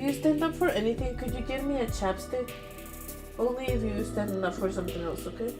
you stand up for anything, could you give me a chapstick? Only if you stand up for something else, okay?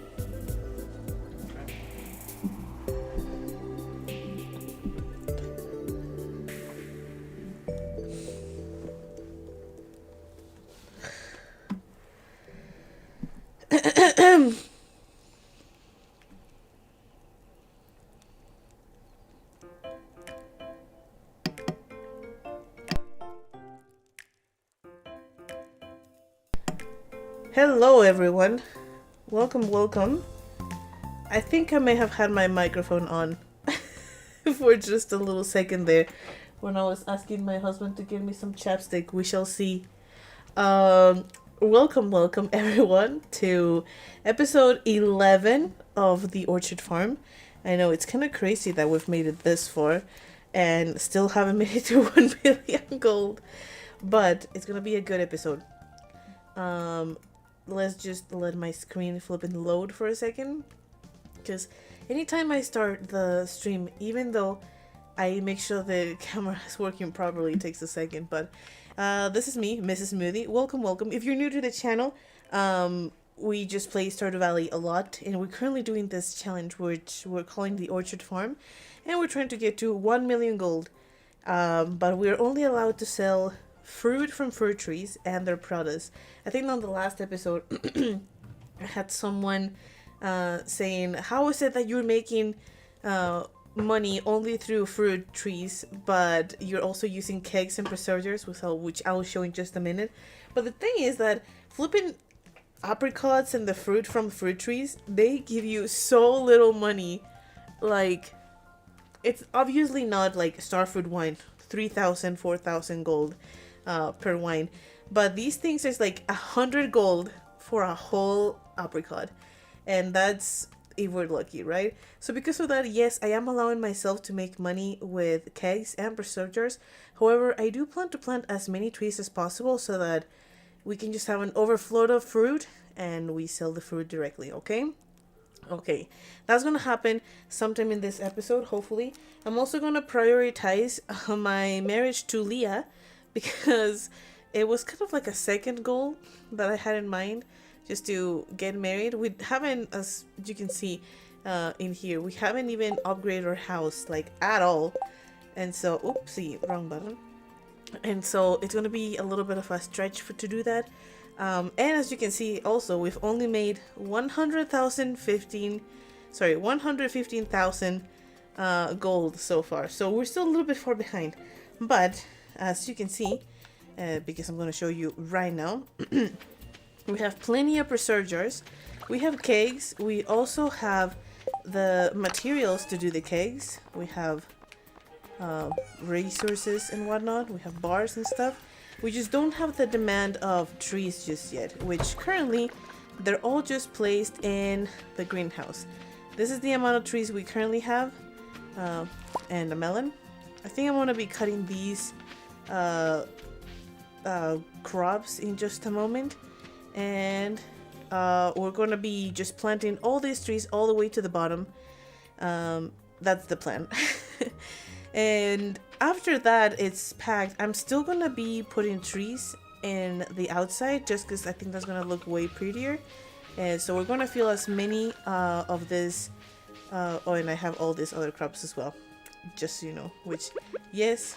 Hello everyone, welcome. I think I may have had my microphone on for just a little second there when I was asking my husband to give me some chapstick. We shall see. Welcome everyone to episode 11 of the Orchard Farm. I know it's kind of crazy that we've made it this far and still haven't made it to 1 million gold, but it's gonna be a good episode. Let's just let my screen flip and load for a second, because anytime I start the stream, even though I make sure the camera is working properly, it takes a second. But this is me, Mrs. Smoothie. Welcome. If you're new to the channel, we just play Stardew Valley a lot, and we're currently doing this challenge which we're calling the Orchard Farm, and we're trying to get to 1 million gold. But we're only allowed to sell fruit from fruit trees and their produce. I think on the last episode I had someone saying, how is it that you're making money only through fruit trees, but you're also using kegs and preservers, which I will show in just a minute. But the thing is that flipping apricots and the fruit from fruit trees, they give you so little money. Like, it's obviously not like starfruit wine, 3,000, 4,000 gold per wine, but these things is like 100 gold for a whole apricot, and that's if we're lucky, right? So because of that, yes, I am allowing myself to make money with kegs and preservers. However, I do plan to plant as many trees as possible so that we can just have an overflow of fruit and we sell the fruit directly. Okay, that's gonna happen sometime in this episode, hopefully. I'm also gonna prioritize my marriage to Leah, because it was kind of like a second goal that I had in mind, just to get married. We haven't, as you can see in here, we haven't even upgraded our house like at all, and so oopsie, wrong button. And so it's gonna be a little bit of a stretch to do that. And as you can see, also we've only made 115,000 gold so far, so we're still a little bit far behind. But as you can see, because I'm going to show you right now, we have plenty of preservers, we have kegs, we also have the materials to do the kegs, we have resources and whatnot, we have bars and stuff. We just don't have the demand of trees just yet, which currently they're all just placed in the greenhouse. This is the amount of trees we currently have, and a melon. I think I'm going to be cutting these crops in just a moment, and we're going to be just planting all these trees all the way to the bottom. That's the plan. And after that it's packed, I'm still gonna be putting trees in the outside just because I think that's gonna look way prettier. And so we're gonna fill as many of this oh, and I have all these other crops as well, just so you know, which, yes,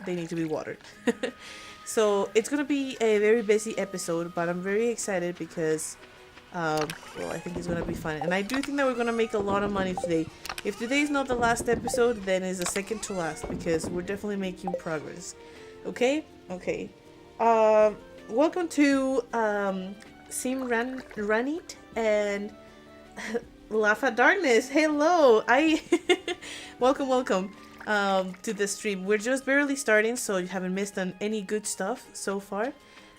they need to be watered. So it's gonna be a very busy episode, but I'm very excited because well, I think it's gonna be fun, and I do think that we're gonna make a lot of money today. If today is not the last episode, then it's the second to last, because we're definitely making progress. Okay. Welcome to Sim Ranit and Laugh at Darkness. Hello. Welcome to the stream. We're just barely starting, so you haven't missed on any good stuff so far.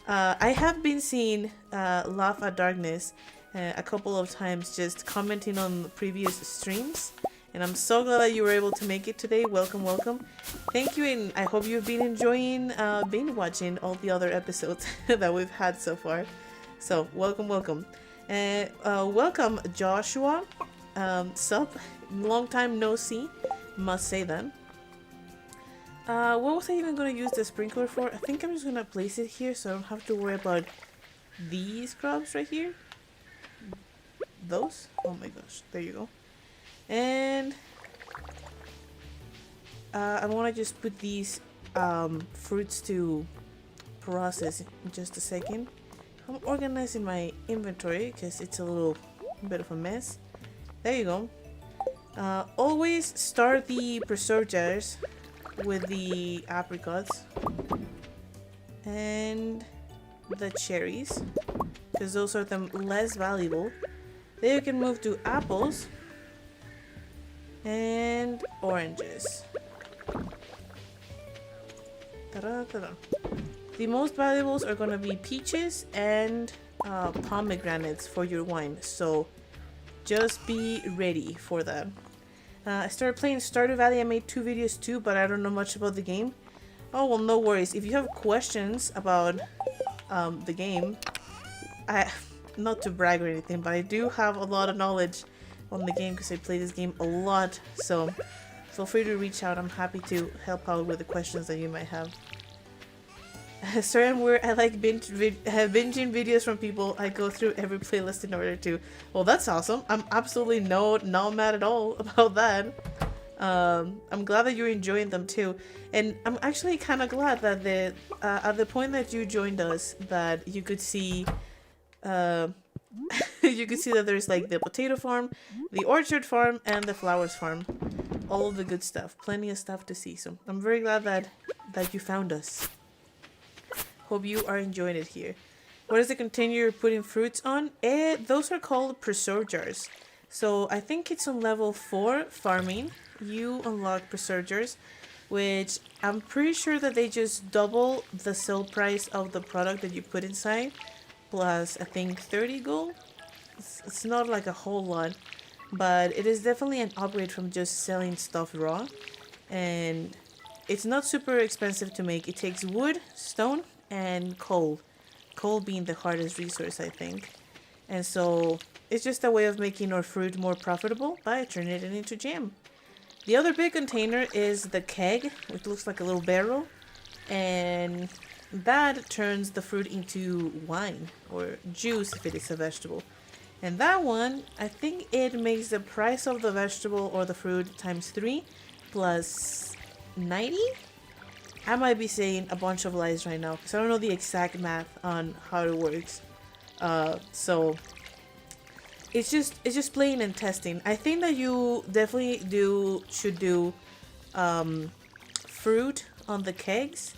I have been seeing Laugh at Darkness a couple of times, just commenting on the previous streams, and I'm so glad that you were able to make it today. Welcome. Thank you, and I hope you've been enjoying binge watching all the other episodes that we've had so far. So welcome. Welcome Joshua. Sup, long time no see, must say that. What was I even gonna use the sprinkler for? I think I'm just gonna place it here so I don't have to worry about these crops right here. Those? Oh my gosh, there you go. And I want to just put these fruits to process in just a second. I'm organizing my inventory because it's a little bit of a mess. There you go. Always start the preserve jars with the apricots and the cherries because those are the less valuable. Then you can move to apples and oranges. Ta-da, ta-da. The most valuables are gonna be peaches and pomegranates for your wine, so just be ready for that. I started playing Stardew Valley. I made 2 videos too, but I don't know much about the game. Oh well, no worries. If you have questions about the game, not to brag or anything, but I do have a lot of knowledge on the game because I play this game a lot, so feel free to reach out. I'm happy to help out with the questions that you might have. Certain where I like binging videos from people, I go through every playlist in order to. Well, that's awesome. I'm absolutely not mad at all about that. I'm glad that you're enjoying them too, and I'm actually kind of glad that at the point that you joined us, that you could see, you could see that there's like the potato farm, the orchard farm, and the flowers farm. All of the good stuff. Plenty of stuff to see. So I'm very glad that you found us. Hope you are enjoying it here. What is the container you're putting fruits on? Those are called preserve jars. So I think it's on level 4 farming. You unlock preserve jars, which I'm pretty sure that they just double the sale price of the product that you put inside, plus I think 30 gold. It's not like a whole lot, but it is definitely an upgrade from just selling stuff raw, and it's not super expensive to make. It takes wood, stone, and coal. Coal being the hardest resource, I think. And so it's just a way of making our fruit more profitable by turning it into jam. The other big container is the keg, which looks like a little barrel, and that turns the fruit into wine or juice if it is a vegetable. And that one, I think it makes the price of the vegetable or the fruit times 3 plus 90? I might be saying a bunch of lies right now because I don't know the exact math on how it works. So it's just playing and testing. I think that you definitely should do fruit on the kegs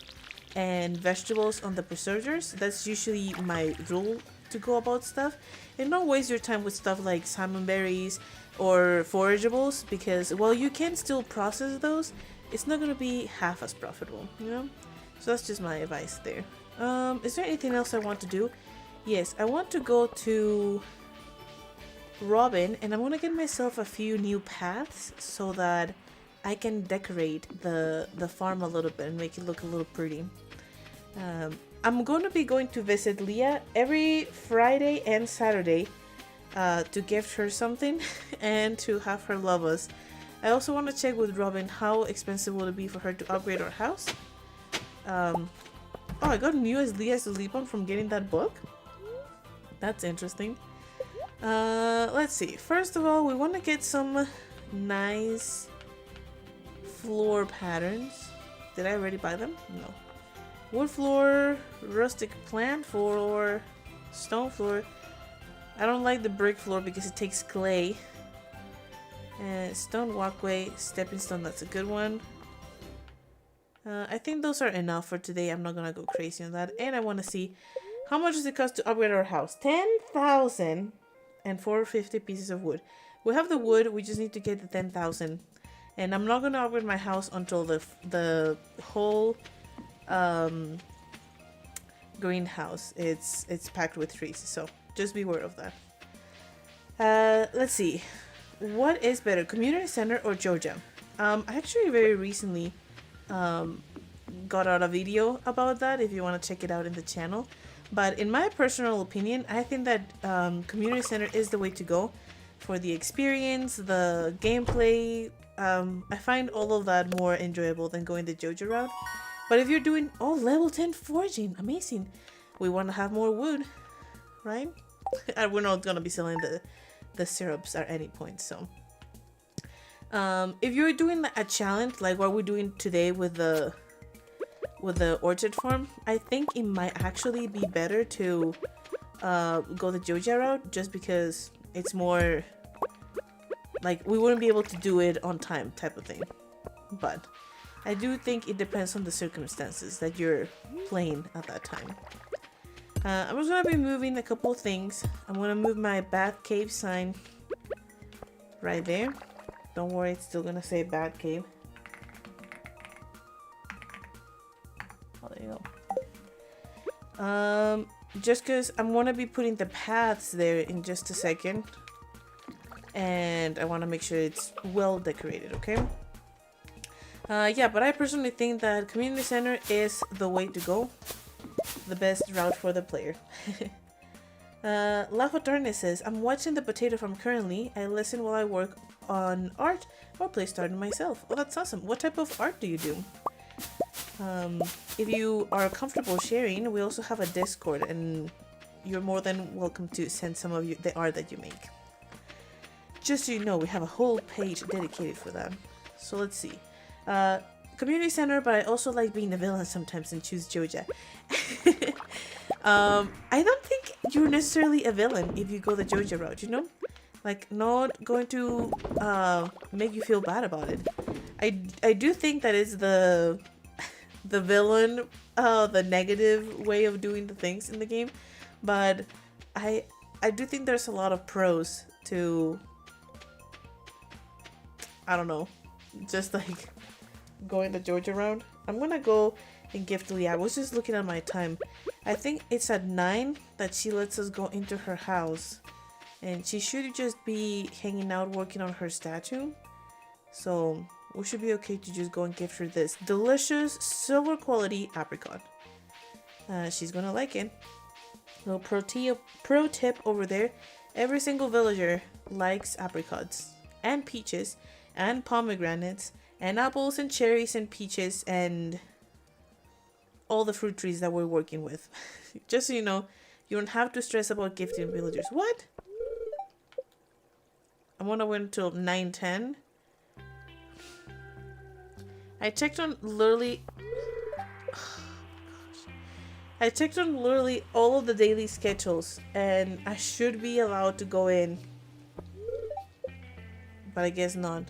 and vegetables on the preservers. That's usually my rule to go about stuff. And don't waste your time with stuff like salmon berries or forageables, because while you can still process those, it's not going to be half as profitable, you know? So that's just my advice there. Is there anything else I want to do? Yes, I want to go to Robin, and I want to get myself a few new paths so that I can decorate the farm a little bit and make it look a little pretty. I'm going to be going to visit Leah every Friday and Saturday to gift her something and to have her love us. I also want to check with Robin how expensive will it be for her to upgrade our house. Oh, I got new as Leah to sleep on from getting that book. That's interesting. Let's see. First of all, we want to get some nice floor patterns. Did I already buy them? No. Wood floor, rustic plant floor, stone floor. I don't like the brick floor because it takes clay. Stone walkway, stepping stone, that's a good one. I think those are enough for today. I'm not gonna go crazy on that. And I want to see how much does it cost to upgrade our house. 10,000 and 450 pieces of wood. We have the wood, we just need to get the 10,000. And I'm not gonna upgrade my house until the whole greenhouse it's packed with trees. So just be aware of that. Let's see. What is better, community center or Georgia? I actually very recently got out a video about that if you want to check it out in the channel. But in my personal opinion, I think that community center is the way to go for the experience, the gameplay, I find all of that more enjoyable than going the JoJo route. But if you're doing, oh, level 10 foraging, amazing. We want to have more wood, right? And we're not gonna be selling the syrups at any point, so. If you're doing a challenge like what we're doing today with the orchard farm, I think it might actually be better to go the JoJo route, just because it's more like we wouldn't be able to do it on time type of thing. But I do think it depends on the circumstances that you're playing at that time. I'm just gonna be moving a couple of things. I'm gonna move my Bat Cave sign right there. Don't worry, it's still gonna say Bat Cave. Oh, there you go. Just because I'm gonna be putting the paths there in just a second. And I want to make sure it's well decorated, okay? Yeah, but I personally think that community center is the way to go. The best route for the player. Lava Darkness says, I'm watching the potato farm currently. I listen while I work on art or play Stardew myself. Oh, that's awesome. What type of art do you do? If you are comfortable sharing, we also have a Discord, and you're more than welcome to send some of the art that you make. Just so you know, we have a whole page dedicated for that. So let's see. Community center, but I also like being a villain sometimes and choose JoJo. I don't think you're necessarily a villain if you go the JoJo route, you know? Like, not going to make you feel bad about it. I do think that is the villain, the negative way of doing the things in the game, but I do think there's a lot of pros to, I don't know, just like going the JoJo round. I'm gonna go and gift Leah. I was just looking at my time. I think it's at 9 that she lets us go into her house, and she should just be hanging out working on her statue. So we should be okay to just go and gift her this delicious silver quality apricot. She's gonna like it. Little pro tip over there. Every single villager likes apricots and peaches and pomegranates and apples and cherries and peaches and all the fruit trees that we're working with. Just so you know, you don't have to stress about gifting villagers. What? I want to wait until 9:10. I checked on literally all of the daily schedules, and I should be allowed to go in, but I guess not.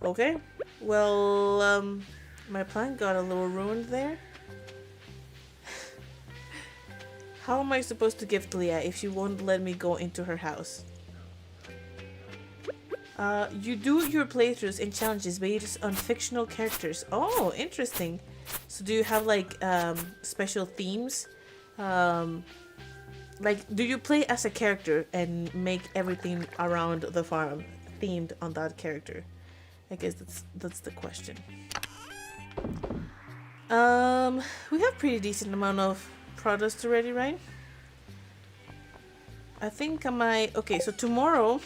Okay, well, my plan got a little ruined there. How am I supposed to gift Leah if she won't let me go into her house? You do your playthroughs and challenges based on fictional characters. Oh, interesting. So do you have like special themes? Like, do you play as a character and make everything around the farm themed on that character? I guess that's the question. We have pretty decent amount of products already, right? I think I might. Okay, so tomorrow,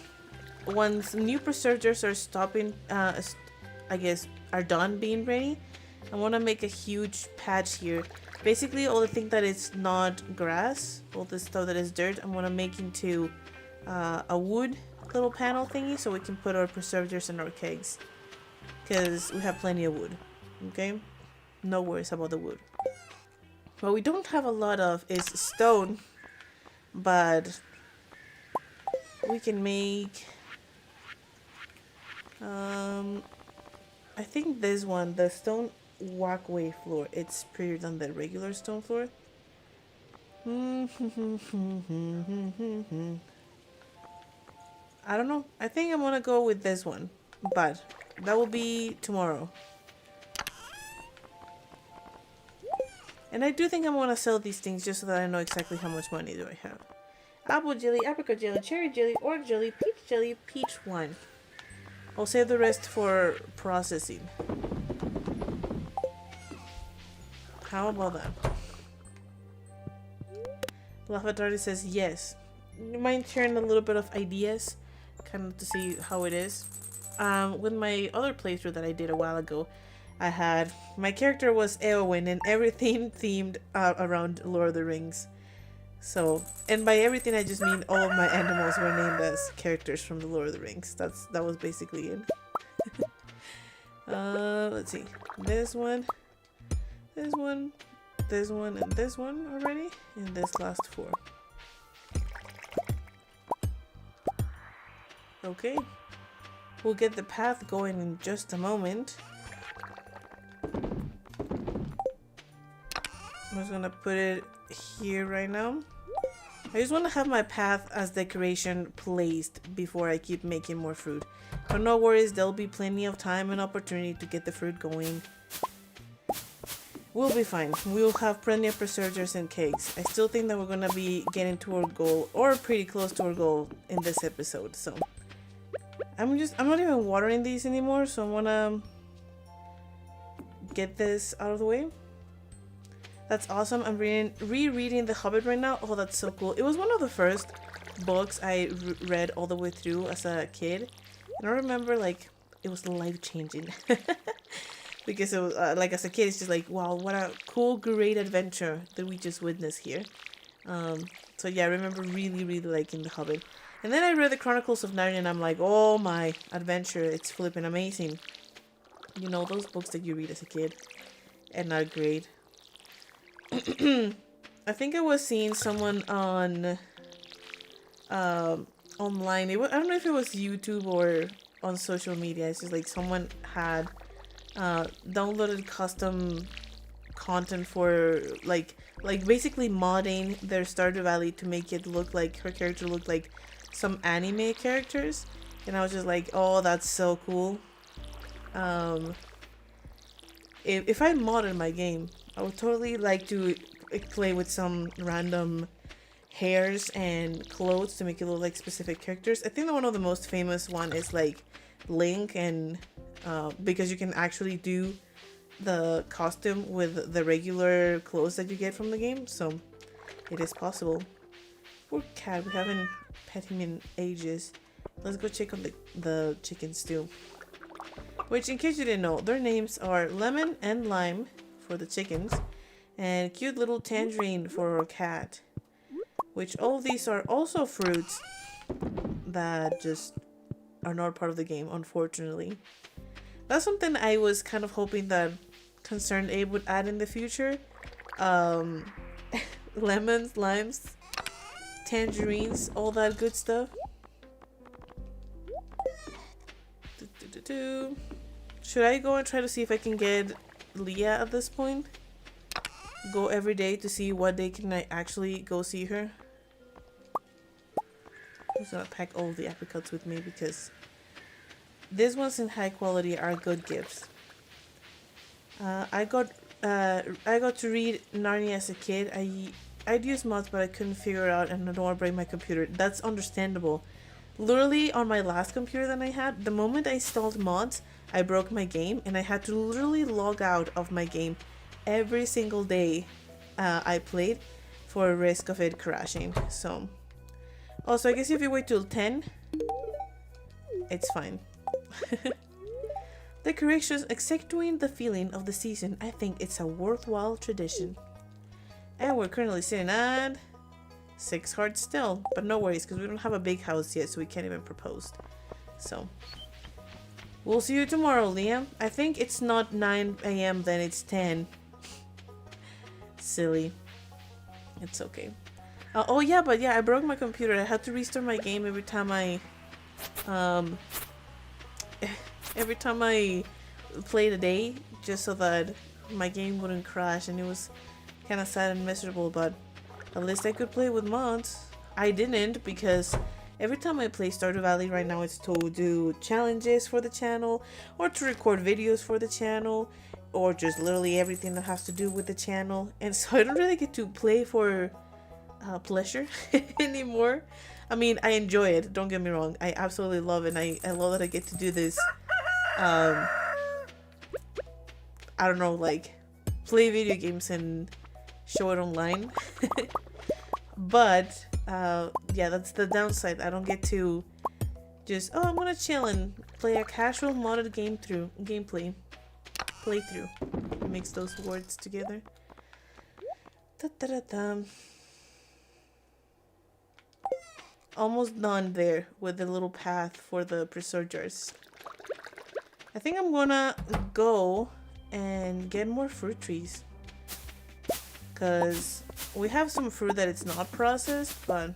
once new preservers are stopping, I guess are done being ready, I want to make a huge patch here. Basically, all the thing that is not grass, all the stuff that is dirt, I'm gonna make into a wood little panel thingy, so we can put our preservers and our kegs, because we have plenty of wood. Okay, no worries about the wood. What we don't have a lot of is stone, but we can make I think this one, the stone walkway floor, it's prettier than the regular stone floor. I don't know. I think I'm gonna go with this one, but that will be tomorrow. And I do think I'm gonna sell these things just so that I know exactly how much money do I have. Apple jelly, apricot jelly, cherry jelly, orange jelly, peach wine. I'll save the rest for processing. How about that? Lafatari says yes. You mind sharing a little bit of ideas? Kind of to see how it is. with my other playthrough that I did a while ago, I had my character was Eowyn and everything themed around Lord of the Rings. So, and by everything I just mean all of my animals were named as characters from the Lord of the Rings. That was basically it. Let's see. This one, and this one already, and this last 4. Okay. We'll get the path going in just a moment. I'm just gonna put it here right now. I just want to have my path as decoration placed before I keep making more fruit. But no worries, there'll be plenty of time and opportunity to get the fruit going. We'll be fine. We'll have plenty of preservers and cakes. I still think that we're gonna be getting to our goal, or pretty close to our goal in this episode, so. I'm not even watering these anymore, so I'm gonna get this out of the way. That's awesome. I'm rereading The Hobbit right now. Oh, that's so cool. It was one of the first books I read all the way through as a kid. And I remember, like, it was life-changing. Because it was, like, as a kid, it's just like, wow, what a cool, great adventure that we just witnessed here. So yeah, I remember really liking The Hobbit. And then I read the Chronicles of Narnia and I'm like, oh my, adventure, it's flipping amazing. You know, those books that you read as a kid and are great. I think I was seeing someone on online. I don't know if it was YouTube or on social media. It's just like someone had downloaded custom content for like basically modding their Stardew Valley to make it look like her character looked like some anime characters, and I was just like, oh, that's so cool. If I modded my game, I would totally like to play with some random hairs and clothes to make it look like specific characters. I think that one of the most famous one is like Link, and because you can actually do the costume with the regular clothes that you get from the game, so it is possible. Poor cat, we haven't pet him in ages. Let's go check on the chickens too. Which, in case you didn't know, their names are Lemon and Lime for the chickens, and cute little Tangerine for our cat. Which all of these are also fruits that just are not part of the game, unfortunately. That's something I was kind of hoping that Concerned Ape would add in the future. Lemons, limes, tangerines, all that good stuff. Should I go and try to see if I can get Leah at this point? Go every day to see what day can I actually go see her? I'm just gonna pack all the apricots with me because these ones in high quality are good gifts. I got to read Narnia as a kid. I'd use mods, but I couldn't figure it out, and I don't want to break my computer. That's understandable. Literally, on my last computer that I had, the moment I installed mods, I broke my game, and I had to literally log out of my game every single day I played for a risk of it crashing. So, also, I guess if you wait till 10, it's fine. Decorations accentuating the feeling of the season. I think it's a worthwhile tradition. And we're currently sitting at 6 hearts still, but no worries because we don't have a big house yet, so we can't even propose. So we'll see you tomorrow, Liam. I think it's not 9 a.m. then, it's 10. Silly. It's okay. Oh yeah, but yeah, I broke my computer. I had to restart my game every time I played a day, just so that my game wouldn't crash, and it was kind of sad and miserable, but at least I could play with mods. I didn't, because every time I play Stardew Valley right now, it's to do challenges for the channel, or to record videos for the channel, or just literally everything that has to do with the channel, and so I don't really get to play for pleasure anymore. I mean, I enjoy it, don't get me wrong, I absolutely love it, and I love that I get to do this, I don't know, like, play video games and show it online. But yeah, that's the downside. I don't get to Just, oh, I'm gonna chill and play a casual modded playthrough. Mix those words together. Da, da, da, da. Almost done there with the little path for the preserve jars. I think I'm gonna go and get more fruit trees. Because we have some fruit that it's not processed, but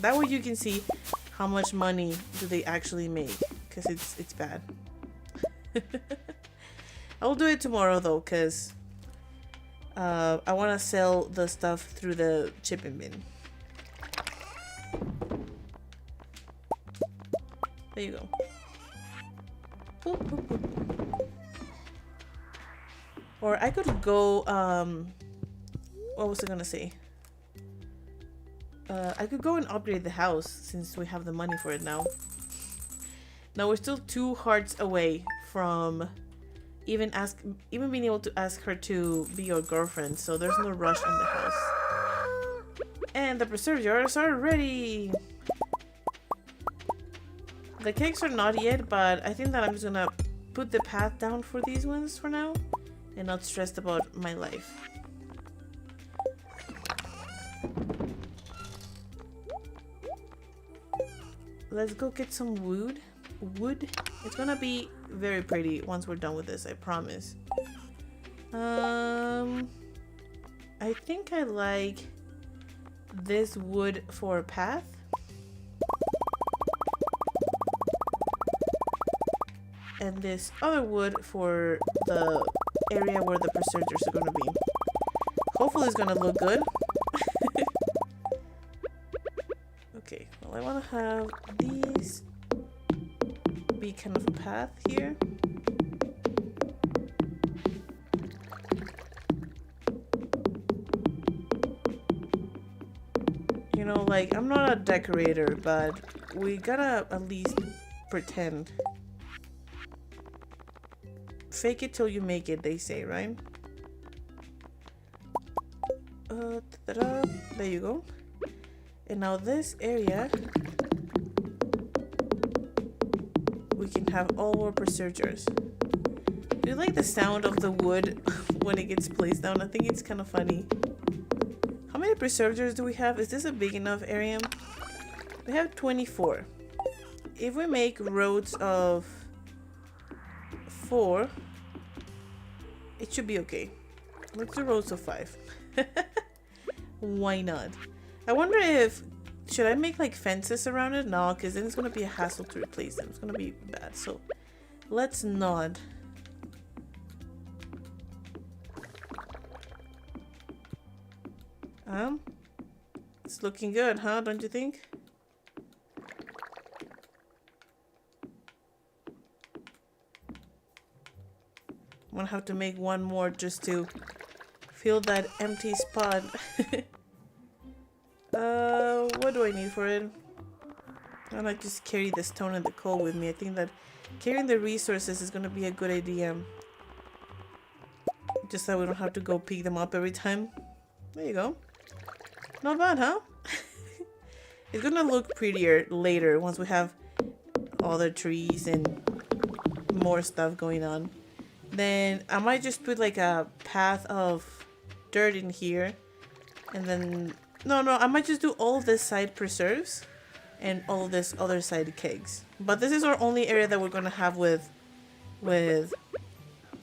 that way you can see how much money do they actually make. Because it's bad. I'll do it tomorrow though, because I want to sell the stuff through the shipping bin. There you go. Boop, boop, boop. Or I could go, what was I gonna say? I could go and upgrade the house since we have the money for it now. Now we're still 2 hearts away from even being able to ask her to be your girlfriend, so there's no rush on the house. And the preserve jars are ready! The cakes are not yet, but I think that I'm just gonna put the path down for these ones for now and not stressed about my life. Let's go get some wood. It's gonna be very pretty once we're done with this, I promise. I think I like this wood for a path. And this other wood for the area where the preservers are gonna be. Hopefully it's gonna look good. Okay, well I wanna have these be kind of a path here. You know, like, I'm not a decorator, but we gotta at least pretend. Fake it till you make it, they say, right? There you go. And now this area, we can have all our preserve jars. Do you like the sound of the wood when it gets placed down? I think it's kind of funny. How many preserve jars do we have? Is this a big enough area? We have 24. If we make rows of 4, it should be okay. Let's do rows of 5. Why not? I wonder if should I make like fences around it? No, because then it's gonna be a hassle to replace them. It's gonna be bad. So let's not. It's looking good, huh? Don't you think? I'm gonna have to make one more just to fill that empty spot. What do I need for it? I might just carry the stone and the coal with me. I think that carrying the resources is gonna be a good idea. Just so we don't have to go pick them up every time. There you go. Not bad, huh? It's gonna look prettier later once we have other trees and more stuff going on. Then I might just put like a path of dirt in here. And then... No, I might just do all of this side preserves and all of this other side kegs. But this is our only area that we're gonna have with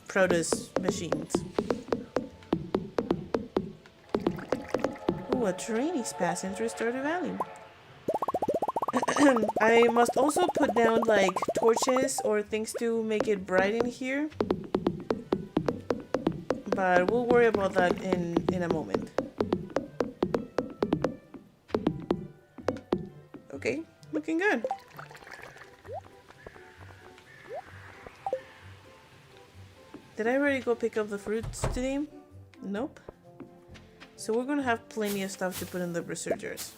produce machines. Ooh, a train is passing through Stardew Valley. I must also put down like torches or things to make it bright in here. But we'll worry about that in a moment. Okay, looking good. Did I already go pick up the fruits today? Nope. So we're gonna have plenty of stuff to put in the preserve jars.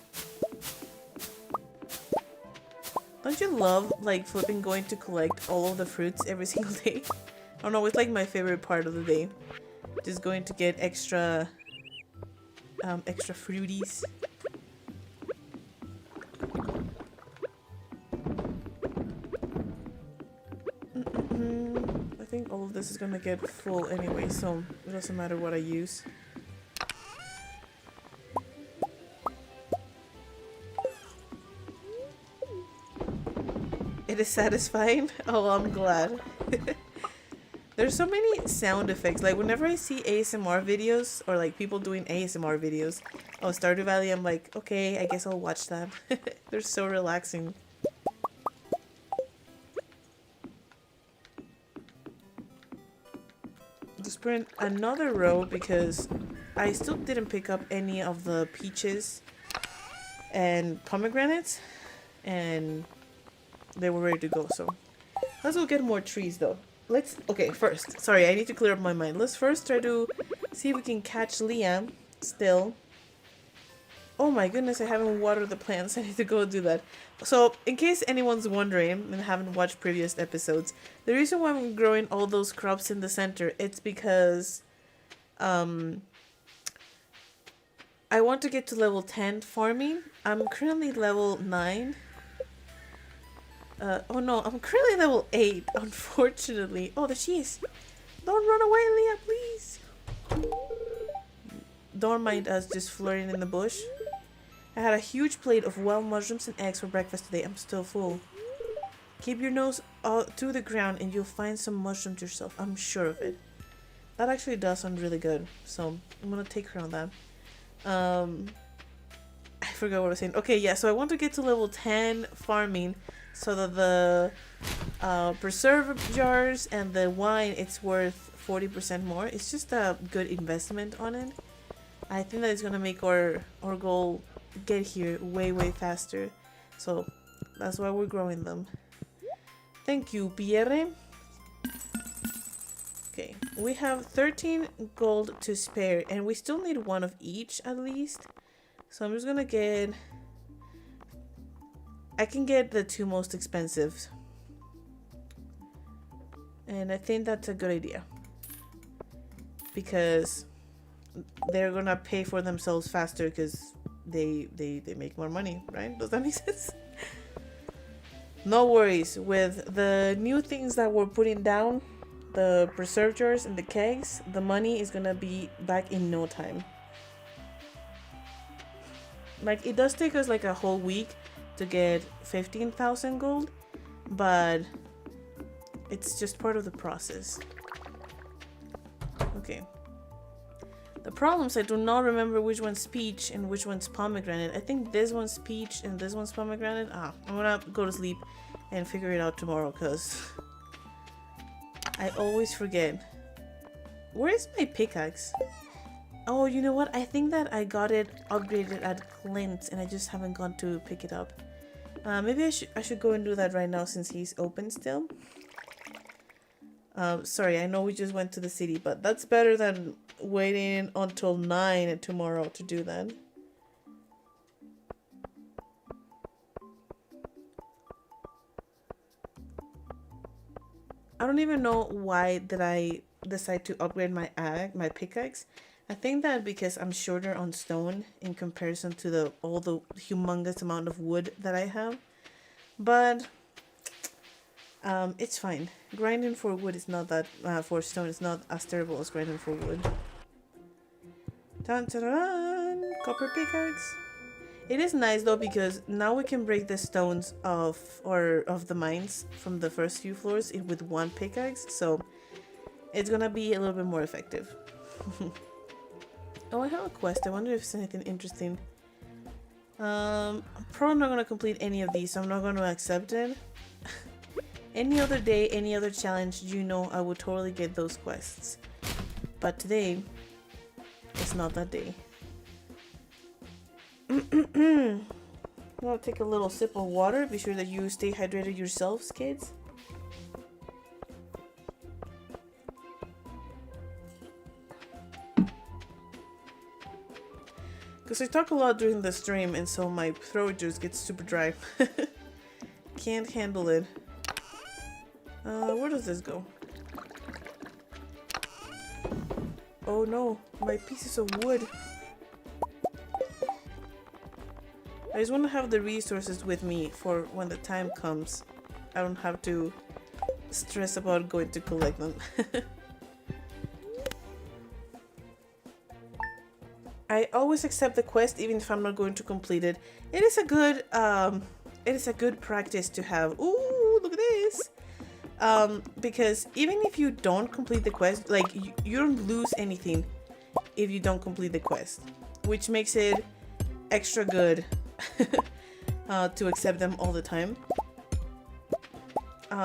Don't you love like flipping going to collect all of the fruits every single day? I don't know, it's like my favorite part of the day. Just going to get extra fruities. this is gonna get full anyway, so it doesn't matter what I use. It is satisfying? Oh, I'm glad. There's so many sound effects. Like, whenever I see ASMR videos, or like people doing ASMR videos on Stardew Valley, I'm like, okay, I guess I'll watch that. They're so relaxing. Just put in another row because I still didn't pick up any of the peaches and pomegranates, and they were ready to go, so let's go get more trees though. Okay, first, sorry, I need to clear up my mind. Let's first try to see if we can catch Liam still. Oh my goodness, I haven't watered the plants. I need to go do that. So, in case anyone's wondering and haven't watched previous episodes, the reason why I'm growing all those crops in the center, it's because I want to get to level 10 farming. I'm currently level 9. Oh no, I'm currently level 8, unfortunately. Oh, there she is. Don't run away, Leah, please. Don't mind us just flirting in the bush. I had a huge plate of wild mushrooms and eggs for breakfast today. I'm still full. Keep your nose to the ground and you'll find some mushrooms yourself. I'm sure of it. That actually does sound really good. So, I'm gonna take her on that. I forgot what I was saying. Okay, yeah, so I want to get to level 10 farming so that the preserve jars and the wine, it's worth 40% more. It's just a good investment on it. I think that it's gonna make our goal get here way faster. So that's why we're growing them. Thank you, Pierre. Okay, we have 13 gold to spare and we still need one of each at least. So I'm just gonna get... I can get the 2 most expensive. And I think that's a good idea. Because they're gonna pay for themselves faster because they make more money, right? Does that make sense? No worries. With the new things that we're putting down, the preserve jars and the kegs, the money is gonna be back in no time. Like, it does take us like a whole week to get 15,000 gold, but it's just part of the process. Okay. The problems, I do not remember which one's peach and which one's pomegranate. I think this one's peach and this one's pomegranate. I'm gonna go to sleep and figure it out tomorrow because I always forget. Where is my pickaxe? Oh, you know what? I think that I got it upgraded at Clint and I just haven't gone to pick it up. Maybe I should go and do that right now since he's open still. Sorry, I know we just went to the city, but that's better than waiting until 9 tomorrow to do that. I don't even know why did I decide to upgrade my pickaxe. I think that because I'm shorter on stone in comparison to all the humongous amount of wood that I have. But it's fine. Grinding for wood is not that for stone is not as terrible as grinding for wood. Dun, dun, dun, dun. Copper pickaxe. It is nice though because now we can break the stones of the mines from the first few floors with one pickaxe, so it's gonna be a little bit more effective. Oh, I have a quest. I wonder if it's anything interesting. I'm probably not gonna complete any of these, so I'm not gonna accept it. Any other day, any other challenge, you know I would totally get those quests. But today, it's not that day. I'm gonna take a little sip of water. Be sure that you stay hydrated yourselves, kids. Because I talk a lot during the stream and so my throat just gets super dry. Can't handle it. Where does this go? Oh no, my pieces of wood. I just want to have the resources with me for when the time comes. I don't have to stress about going to collect them. I always accept the quest even if I'm not going to complete it. It is a good practice to have. Ooh, look at this. Because even if you don't complete the quest, like you don't lose anything if you don't complete the quest, which makes it extra good to accept them all the time.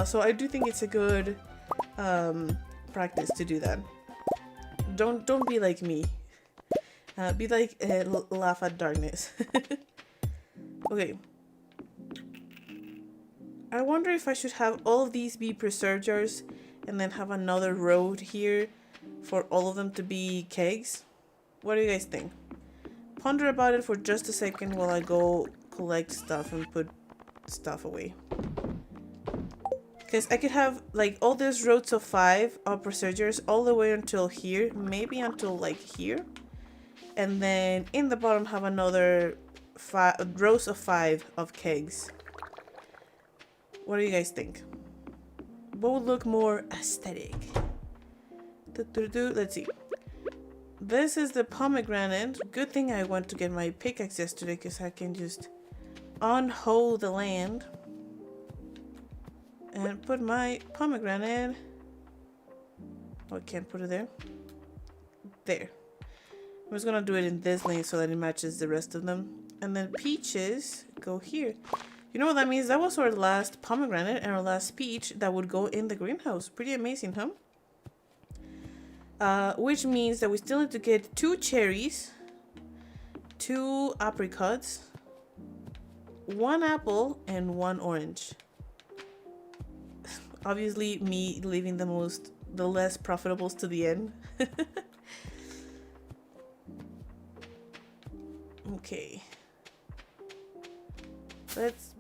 So I do think it's a good practice to do that. Don't be like me. Be like laugh at darkness. Okay. I wonder if I should have all of these be preserve jars and then have another road here for all of them to be kegs. What do you guys think? Ponder about it for just a second while I go collect stuff and put stuff away. Because I could have like all these rows of 5 of procedures all the way until here, maybe until like here. And then in the bottom have another rows of 5 of kegs. What do you guys think? What would look more aesthetic? Let's see. This is the pomegranate. Good thing I went to get my pickaxe yesterday because I can just unhole the land and put my pomegranate. Oh, I can't put it there. There. I'm just gonna do it in this lane so that it matches the rest of them. And then peaches go here. You know what that means? That was our last pomegranate and our last peach that would go in the greenhouse. Pretty amazing, huh? Which means that we still need to get 2 cherries, 2 apricots, 1 apple, and 1 orange. Obviously, me leaving the less profitables to the end. Okay. Let's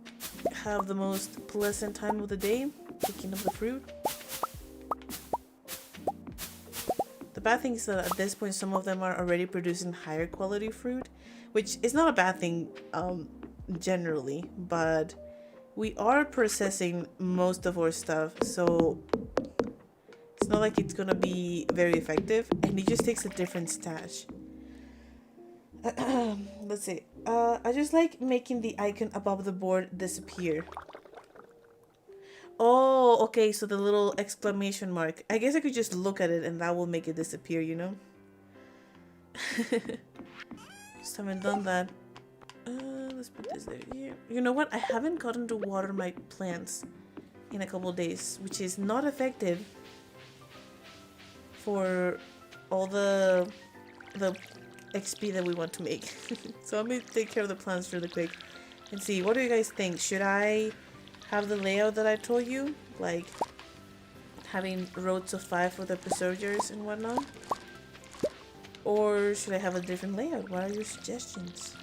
have the most pleasant time of the day, picking up the fruit. The bad thing is that at this point some of them are already producing higher quality fruit, which is not a bad thing generally, but we are processing most of our stuff, so it's not like it's gonna be very effective, and it just takes a different stash. Let's see. I just like making the icon above the board disappear. Oh, okay, so the little exclamation mark. I guess I could just look at it and that will make it disappear, you know? Just haven't done that. Let's put this there. Here. You know what? I haven't gotten to water my plants in a couple days, which is not effective for all the XP that we want to make. So I'm gonna take care of the plants really quick and see, what do you guys think? Should I have the layout that I told you, like having rows of 5 for the preservers and whatnot, or should I have a different layout? What are your suggestions?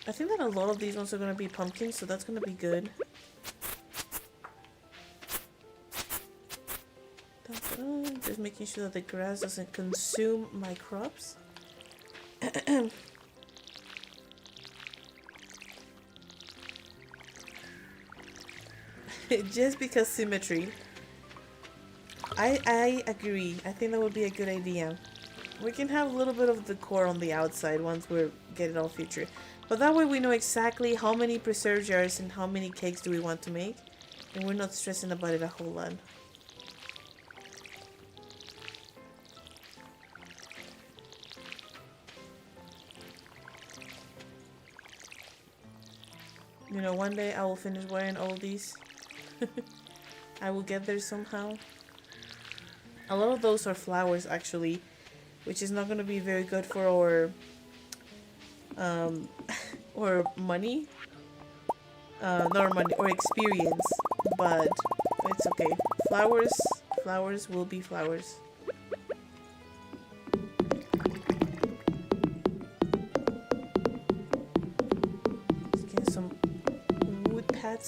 I think that a lot of these ones are gonna be pumpkins, so that's gonna be good. Just making sure that the grass doesn't consume my crops. Just because symmetry. I agree. I think that would be a good idea. We can have a little bit of decor on the outside once we get it all featured. But that way we know exactly how many preserve jars and how many cakes do we want to make. And we're not stressing about it a whole lot. You know, one day I will finish wearing all these. I will get there somehow. A lot of those are flowers actually, which is not going to be very good for our or money. Not our money, or experience, but it's okay. Flowers will be flowers.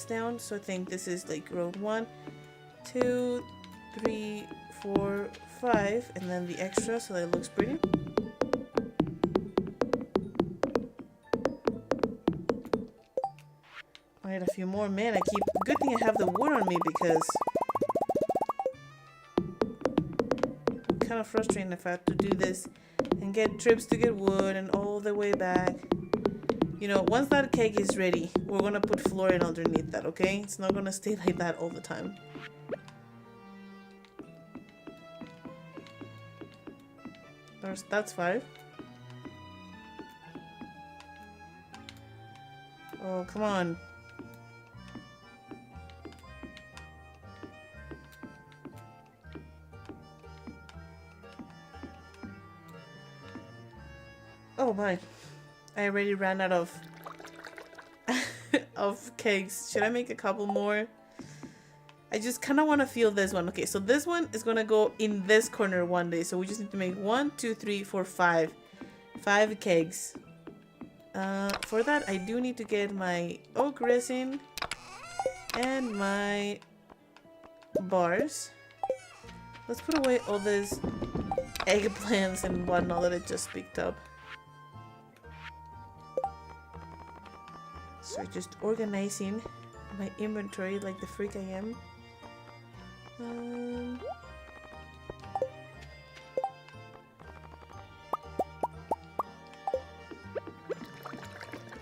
Down, so I think this is like row 1, 2, 3, 4, 5, and then the extra, so that it looks pretty. I need a few more, man. Good thing I have the wood on me because it's kind of frustrating if I have to do this and get trips to get wood and all the way back. You know, once that cake is ready, we're gonna put flooring underneath that, okay? It's not gonna stay like that all the time. That's 5. Oh, come on. Oh my. I already ran out of of cakes. Should I make a couple more? I just kind of want to feel this one. Okay, so this one is going to go in this corner one day. So we just need to make 1, 2, 3, 4, 5. 5 kegs. For that, I do need to get my oak resin and my bars. Let's put away all these eggplants and whatnot that I just picked up. So just organizing my inventory like the freak I am.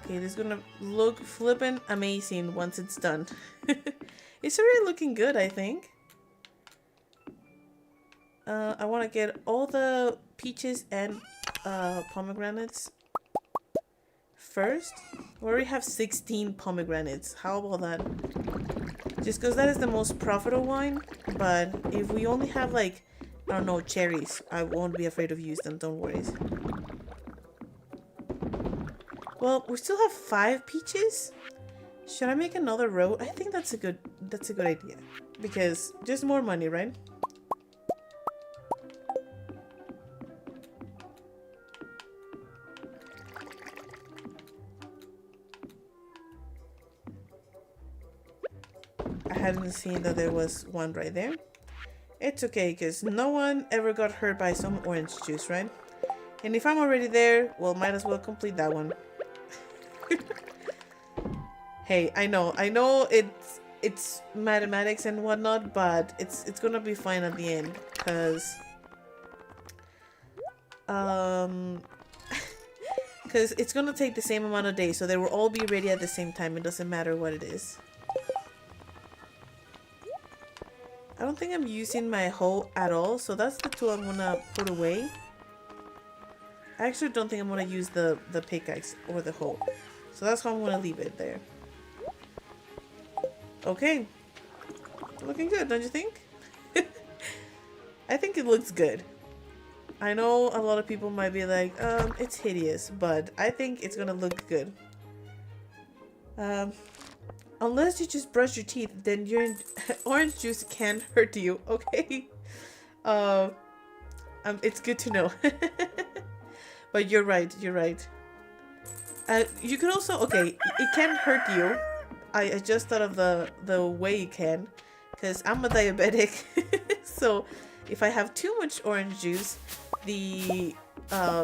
Okay, this is gonna look flippin' amazing once it's done. It's already looking good, I think. I want to get all the peaches and pomegranates first. We already have 16 pomegranates. How about that? Just because that is the most profitable one. But if we only have like, I don't know, cherries, I won't be afraid of using them, don't worry. Well, we still have 5 peaches. Should I make another row? I think that's a good idea. Because just more money, right? I hadn't seen that there was one right there. It's okay, because no one ever got hurt by some orange juice, right? And if I'm already there, well, might as well complete that one. Hey, I know it's mathematics and whatnot, but it's gonna be fine at the end, because because it's gonna take the same amount of days, so they will all be ready at the same time. It doesn't matter what it is. I don't think I'm using my hoe at all, so that's the tool I'm gonna put away. I actually don't think I'm gonna use the pickaxe or the hoe, so that's how I'm gonna leave it there. Okay, looking good, don't you think? I think it looks good. I know a lot of people might be like, it's hideous, but I think it's gonna look good. Unless you just brush your teeth, then your orange juice can't hurt you, okay? It's good to know. But you're right, you're right. You can also, okay, it can hurt you. I just thought of the way it can, because I'm a diabetic. So if I have too much orange juice, the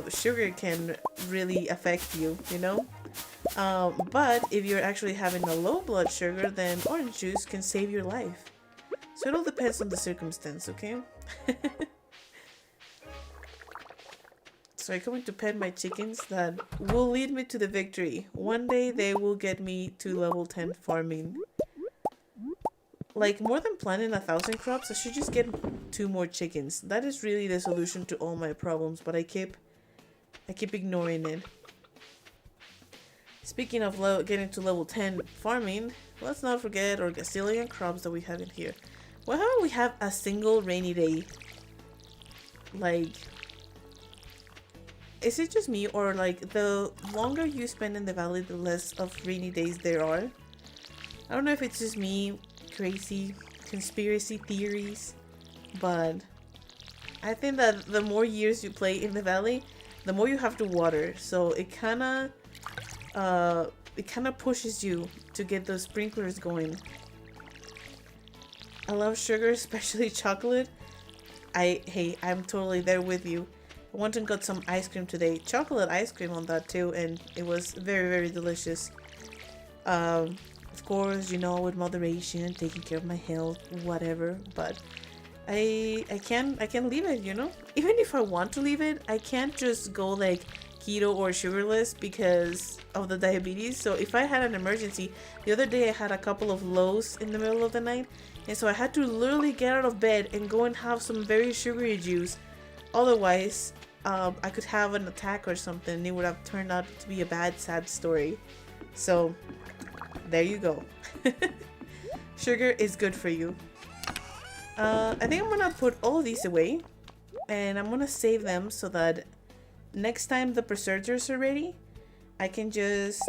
sugar can really affect you, you know? But if you're actually having a low blood sugar, then orange juice can save your life. So it all depends on the circumstance, okay? So I'm going to pet my chickens that will lead me to the victory. One day they will get me to level 10 farming. Like, more than planting 1,000 crops, I should just get 2 more chickens. That is really the solution to all my problems, but I keep ignoring it. Speaking of getting to level 10 farming, let's not forget our gazillion crops that we have in here. Why haven't we have a single rainy day? Like, is it just me, or like the longer you spend in the valley, the less of rainy days there are? I don't know if it's just me, crazy conspiracy theories, but I think that the more years you play in the valley, the more you have to water. So it kind of pushes you to get those sprinklers going. I love sugar, especially chocolate. Hey, I'm totally there with you. I went and got some ice cream today, chocolate ice cream on that too, and it was very, very delicious. Of course, you know, with moderation, taking care of my health, whatever, but I can't leave it, you know? Even if I want to leave it, I can't just go like keto or sugarless because of the diabetes. So if I had an emergency, the other day I had a couple of lows in the middle of the night, and so I had to literally get out of bed and go and have some very sugary juice. Otherwise, I could have an attack or something, and it would have turned out to be a bad, sad story. So there you go. Sugar is good for you. I think I'm gonna put all of these away, and I'm gonna save them so that next time the preservers are ready, I can just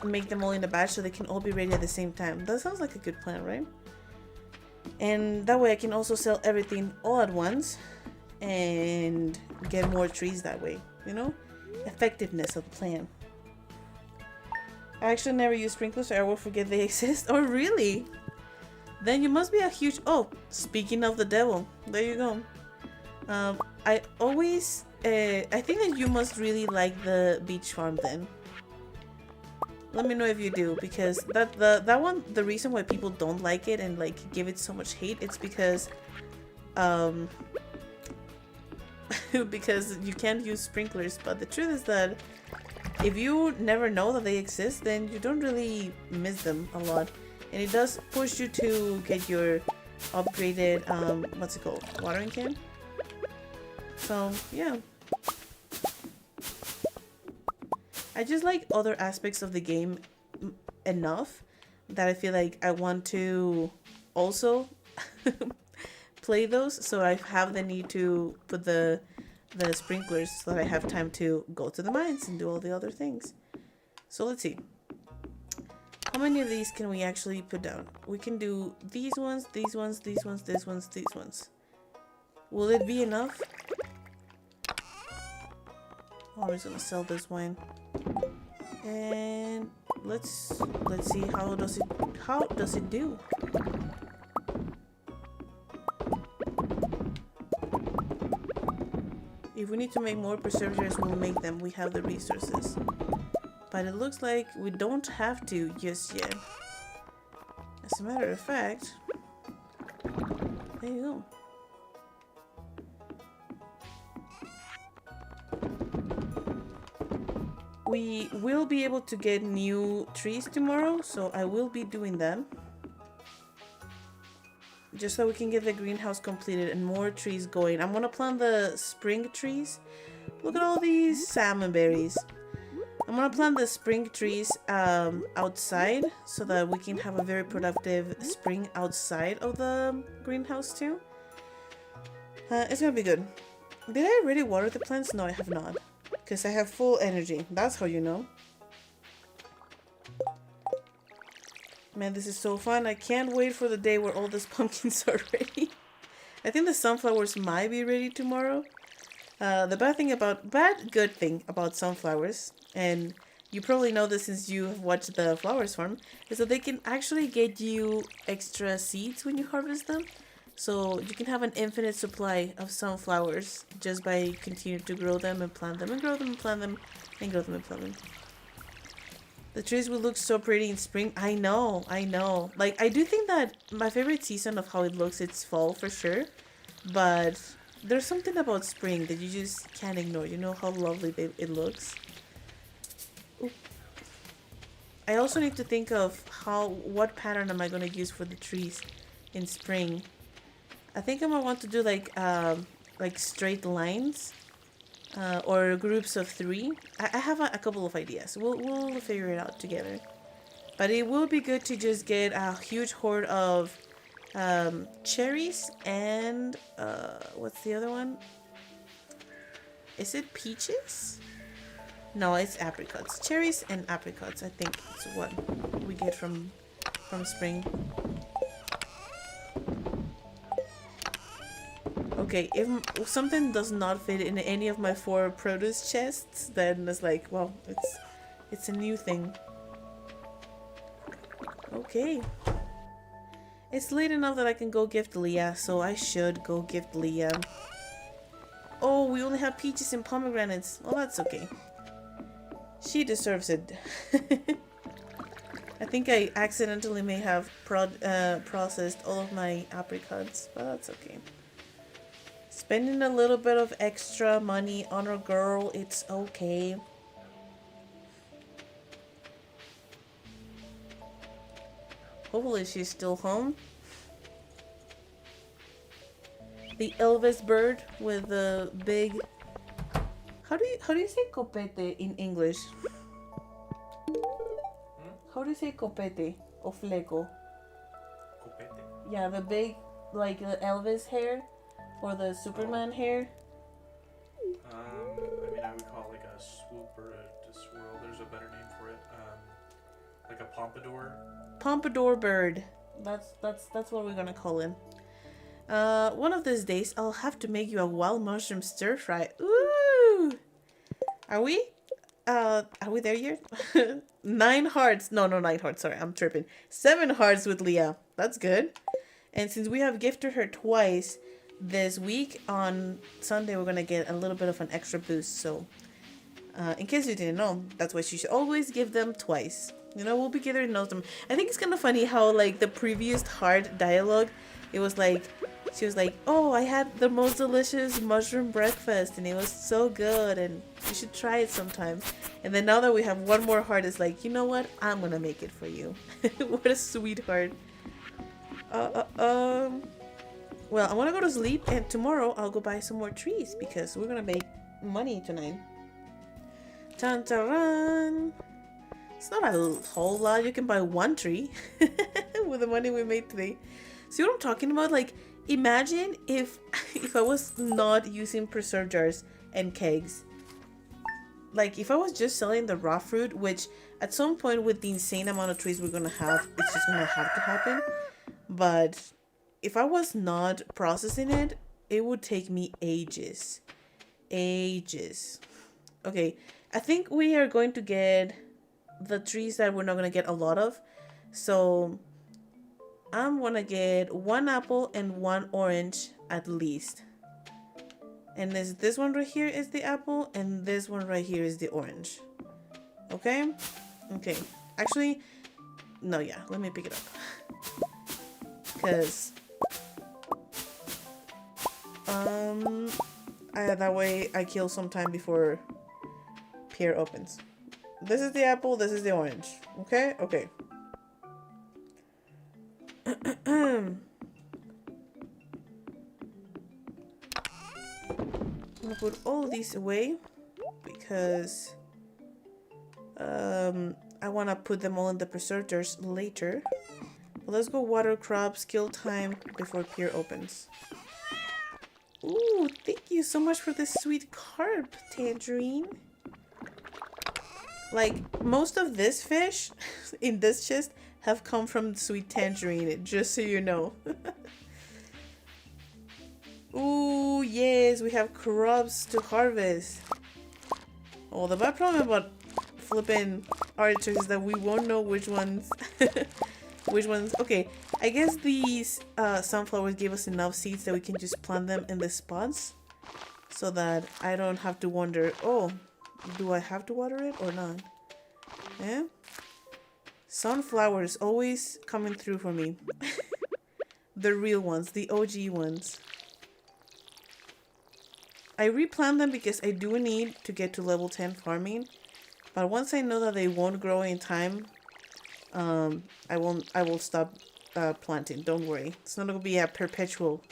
make them all in a batch so they can all be ready at the same time. That sounds like a good plan, right? And that way I can also sell everything all at once and get more trees that way, you know? Effectiveness of the plan. I actually never use sprinklers, so I will forget they exist. Oh, really? Then you must be a huge... Oh, speaking of the devil, there you go. I always... I think that you must really like the beach farm then. Let me know if you do, because that one, the reason why people don't like it and like give it so much hate, it's because because you can't use sprinklers. But the truth is that if you never know that they exist, then you don't really miss them a lot, and it does push you to get your upgraded what's it called, watering can. So yeah, I just like other aspects of the game enough that I feel like I want to also play those, so I have the need to put the sprinklers so that I have time to go to the mines and do all the other things. So let's see. How many of these can we actually put down? We can do these ones, these ones, these ones, these ones, these ones. Will it be enough? Oh, I'm just gonna sell this wine. And let's see how does it do? If we need to make more preservers, we'll make them. We have the resources. But it looks like we don't have to just yet. As a matter of fact, there you go. We will be able to get new trees tomorrow, so I will be doing that. Just so we can get the greenhouse completed and more trees going. I'm gonna plant the spring trees. Look at all these salmon berries. I'm gonna plant the spring trees outside so that we can have a very productive spring outside of the greenhouse too. It's gonna be good. Did I already water the plants? No, I have not. Because I have full energy. That's how you know. Man, this is so fun. I can't wait for the day where all these pumpkins are ready. I think the sunflowers might be ready tomorrow. The good thing about sunflowers, and you probably know this since you have watched the flowers farm, is that they can actually get you extra seeds when you harvest them. So you can have an infinite supply of sunflowers just by continuing to grow them and plant them and grow them and plant them and grow them and plant them. The trees will look so pretty in spring. I know. Like, I do think that my favorite season of how it looks, it's fall for sure. But there's something about spring that you just can't ignore. You know how lovely it looks. Oop. I also need to think of what pattern am I going to use for the trees in spring. I think I'm gonna want to do like straight lines or groups of 3. I have a couple of ideas. We'll figure it out together. But it will be good to just get a huge horde of cherries and what's the other one? Is it peaches? No, it's apricots. Cherries and apricots, I think it's what we get from spring. Okay, if something does not fit in any of my 4 produce chests, then it's like, well, it's a new thing. Okay. It's late enough that I can go gift Leah, so I should go gift Leah. Oh, we only have peaches and pomegranates. Well, that's okay. She deserves it. I think I accidentally may have processed all of my apricots, but that's okay. Spending a little bit of extra money on a girl, it's okay. Hopefully she's still home. The Elvis bird with the big... How do you say copete in English? How do you say copete or fleco? Copete? Yeah, the big, like the Elvis hair or the Superman hair. I mean, I would call it like a swoop or a swirl. There's a better name for it. Like a pompadour. Pompadour bird. That's what we're gonna call him. One of these days I'll have to make you a wild mushroom stir fry. Ooh! Are we there yet? 9 hearts. No, 9 hearts. Sorry, I'm tripping. 7 hearts with Leah. That's good. And since we have gifted her twice this week, on Sunday we're gonna get a little bit of an extra boost. So, in case you didn't know, that's why she should always give them twice. You know, we'll be gathering those them. I think it's kind of funny how, like, the previous heart dialogue, it was like, she was like, oh, I had the most delicious mushroom breakfast and it was so good and you should try it sometime. And then now that we have one more heart, it's like, you know what? I'm gonna make it for you. What a sweetheart. Well, I want to go to sleep and tomorrow I'll go buy some more trees because we're gonna make money tonight. Tan taran. It's not a whole lot. You can buy 1 tree with the money we made today. See what I'm talking about? Like, imagine if I was not using preserve jars and kegs. Like, if I was just selling the raw fruit, which at some point with the insane amount of trees we're gonna have, it's just gonna have to happen. But if I was not processing it, it would take me ages. Ages. Okay, I think we are going to get the trees that we're not gonna get a lot of. So I'm gonna get 1 apple and 1 orange at least. And this one right here is the apple and this one right here is the orange. Okay? Okay. Actually, no, yeah, let me pick it up. Because that way I kill some time before Pierre opens. This is the apple, this is the orange. Okay? Okay. I'm gonna put all of these away because I want to put them all in the preserve jars later. But let's go water crops, kill time before Pierre opens. Ooh, thank you so much for this sweet carp, Tangerine. Like, most of this fish in this chest have come from Sweet Tangerine, just so you know. Ooh, yes, we have crops to harvest. Oh, the bad problem about flipping artichokes is that we won't know which ones... which ones... Okay, I guess these sunflowers gave us enough seeds that we can just plant them in the spots. So that I don't have to wonder, oh, do I have to water it or not? Yeah? Sunflowers always coming through for me. The real ones, the OG ones. I replant them because I do need to get to level 10 farming. But once I know that they won't grow in time, I will stop planting. Don't worry. It's not gonna be a perpetual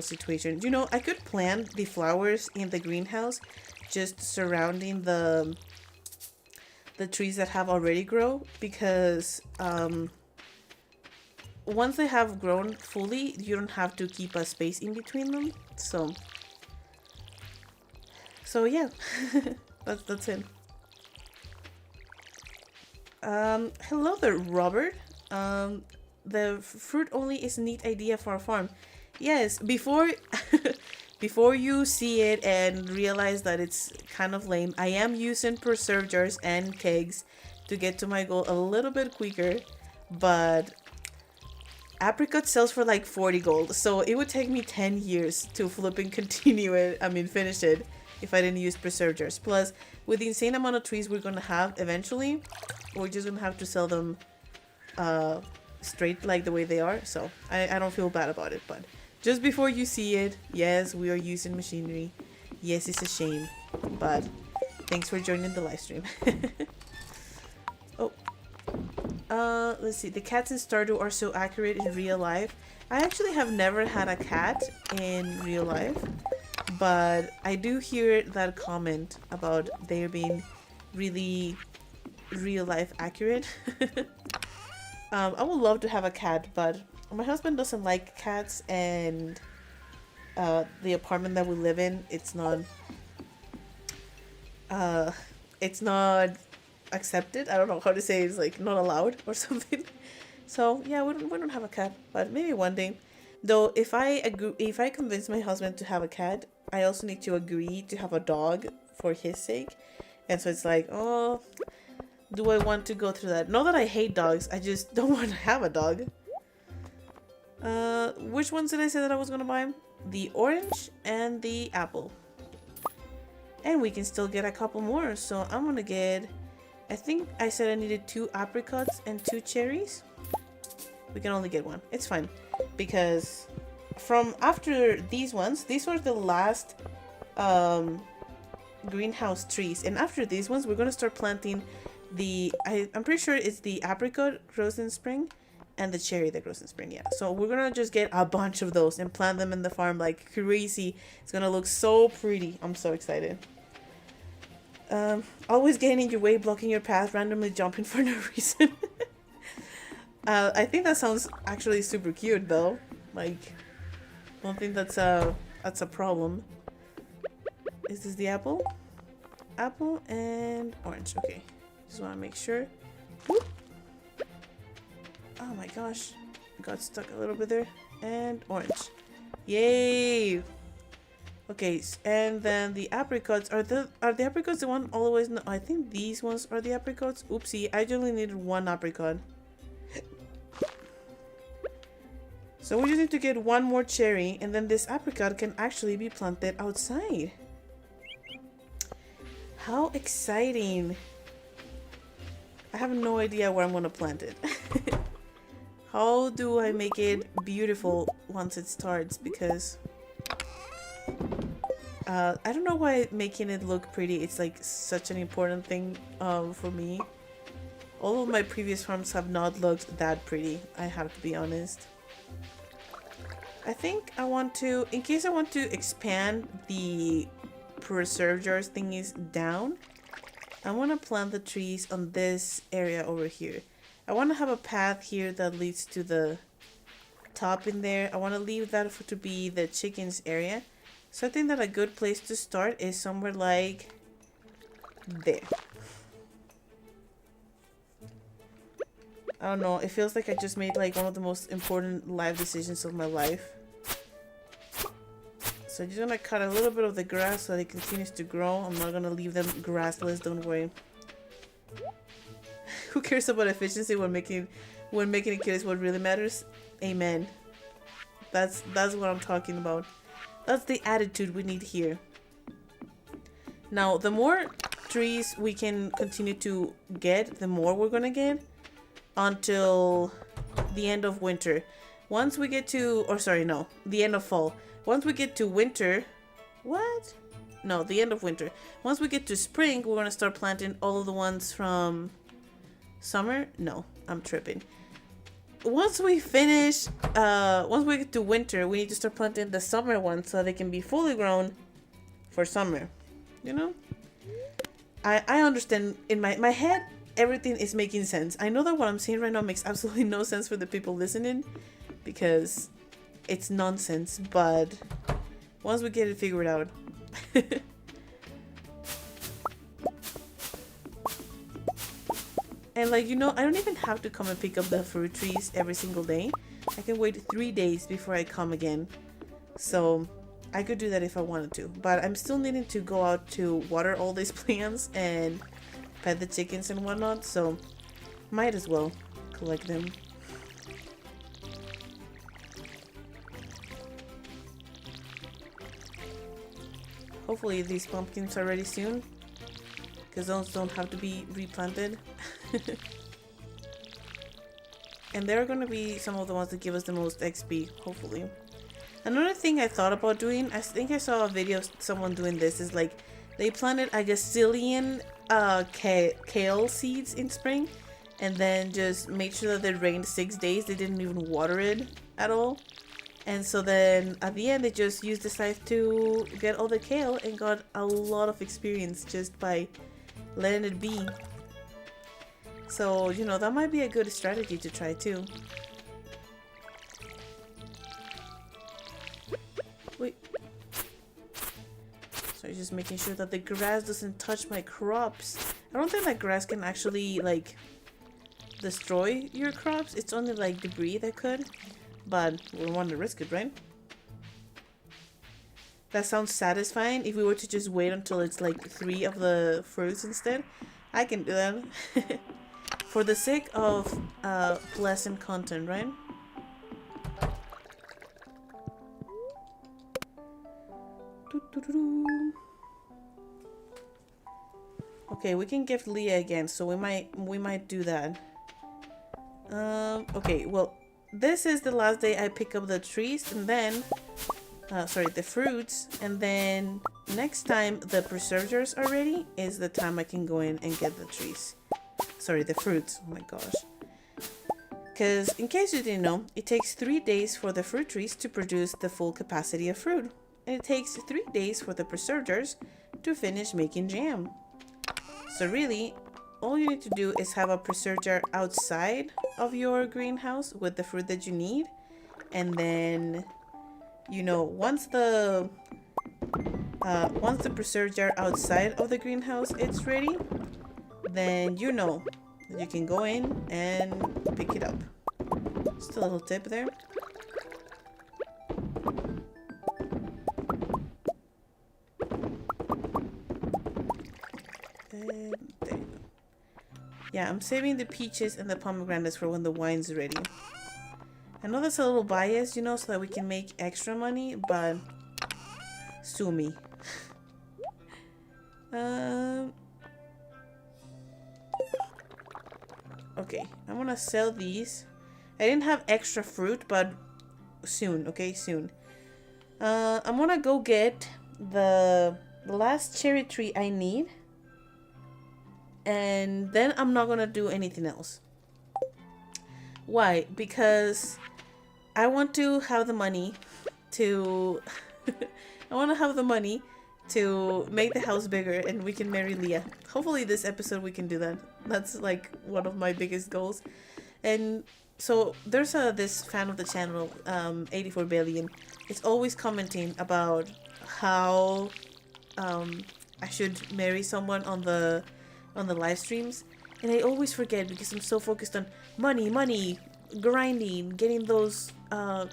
situation. You know, I could plant the flowers in the greenhouse just surrounding the trees that have already grown, because once they have grown fully, you don't have to keep a space in between them. So yeah. that's it. Hello there, Robert. The fruit only is a neat idea for a farm. Yes, before before you see it and realize that it's kind of lame, I am using preserve jars and kegs to get to my goal a little bit quicker, but apricot sells for like 40 gold, so it would take me 10 years to flip and continue it, finish it. if I didn't use preserve jars. Plus, with the insane amount of trees we're gonna have eventually, we're just gonna have to sell them straight like the way they are. So I don't feel bad about it. But just before you see it, yes, we are using machinery. Yes, it's a shame, but thanks for joining the live stream. Oh, let's see. The cats in Stardew are so accurate in real life. I actually have never had a cat in real life, but I do hear that comment about they being really real life accurate. I would love to have a cat, but my husband doesn't like cats, and the apartment that we live in, it's not accepted. I don't know how to say it. It's like not allowed or something. So yeah, we don't have a cat, but maybe one day. Though if I convince my husband to have a cat, I also need to agree to have a dog for his sake. And so it's like, oh, do I want to go through that? Not that I hate dogs, I just don't want to have a dog. Which ones did I say that I was gonna buy? The orange and the apple. And we can still get a couple more, so I'm gonna get, I think I said I needed 2 apricots and 2 cherries. We can only get 1. It's fine, because from after these ones, these were the last greenhouse trees, and after these ones we're gonna start planting the I'm pretty sure it's the apricot grows in spring and the cherry that grows in spring. Yeah, so we're gonna just get a bunch of those and plant them in the farm like crazy. It's gonna look so pretty. I'm so excited. Always getting in your way, blocking your path, randomly jumping for no reason. I think that sounds actually super cute though. Like, I don't think that's a problem. Is this the apple? Apple and orange. Okay, just want to make sure. Whoop. Oh my gosh, got stuck a little bit there. And orange. Yay! Okay, and then the apricots are the apricots the one always? No, I think these ones are the apricots. Oopsie, I only needed 1 apricot. So we just need to get 1 more cherry, and then this apricot can actually be planted outside. How exciting! I have no idea where I'm gonna plant it. How do I make it beautiful once it starts? Because I don't know why making it look pretty, it's like such an important thing for me. All of my previous farms have not looked that pretty, I have to be honest. I think I want to, in case I want to expand the preserve jars thingies down, I want to plant the trees on this area over here. I want to have a path here that leads to the top in there. I want to leave that to be the chickens area. So I think that a good place to start is somewhere like there. I don't know, it feels like I just made like one of the most important life decisions of my life. So I'm just gonna cut a little bit of the grass so that it continues to grow. I'm not gonna leave them grassless, don't worry. Who cares about efficiency when making a kid is what really matters? Amen. That's what I'm talking about. That's the attitude we need here. Now, the more trees we can continue to get, the more we're gonna get until the end of winter. Once we get to, or sorry, no, the end of fall. Once we get to winter, what? No, the end of winter. Once we get to spring, we're gonna start planting all of the ones from summer. No, I'm tripping. Once we finish, once we get to winter, we need to start planting the summer ones so they can be fully grown for summer. You know? I understand in my head, everything is making sense. I know that what I'm saying right now makes absolutely no sense for the people listening because it's nonsense, but once we get it figured out. And like, you know, I don't even have to come and pick up the fruit trees every single day. I can wait 3 days before I come again. So I could do that if I wanted to, but I'm still needing to go out to water all these plants and pet the chickens and whatnot, so might as well collect them. Hopefully these pumpkins are ready soon, because those don't have to be replanted. And they're gonna be some of the ones that give us the most XP, hopefully. Another thing I thought about doing, I think I saw a video of someone doing this, is like they planted a gazillion kale seeds in spring and then just made sure that it rained 6 days. They didn't even water it at all. And so then at the end they just used the scythe to get all the kale and got a lot of experience just by letting it be. So, you know, that might be a good strategy to try too. Wait. So I'm just making sure that the grass doesn't touch my crops. I don't think that grass can actually like destroy your crops. It's only like debris that could. But we don't want to risk it, right? That sounds satisfying. If we were to just wait until it's like 3 of the fruits instead, I can do that. For the sake of pleasant content, right? Okay, we can gift Leah again, so we might do that. Okay, well, this is the last day I pick up the trees, and then the fruits, and then next time the preservers are ready is the time I can go in and get the trees. Sorry, the fruits. Oh my gosh. Because in case you didn't know, it takes 3 days for the fruit trees to produce the full capacity of fruit, and it takes 3 days for the preservers to finish making jam. So really, all you need to do is have a preserver outside of your greenhouse with the fruit that you need, and then, you know, once the preserver outside of the greenhouse is ready, then you know that you can go in and pick it up. Just a little tip there. And there you go. Yeah, I'm saving the peaches and the pomegranates for when the wine's ready. I know that's a little biased, you know, so that we can make extra money, but sue me. Okay, I'm gonna sell these. I didn't have extra fruit, but soon, okay, soon. I'm gonna go get the last cherry tree I need, and then I'm not gonna do anything else. Why? Because I want to have the money to I want to have the money to make the house bigger and we can marry Leah. Hopefully this episode we can do that. That's like one of my biggest goals. And so there's this fan of the channel, 84 Billion. It's always commenting about how I should marry someone on the live streams, and I always forget because I'm so focused on money, grinding, getting those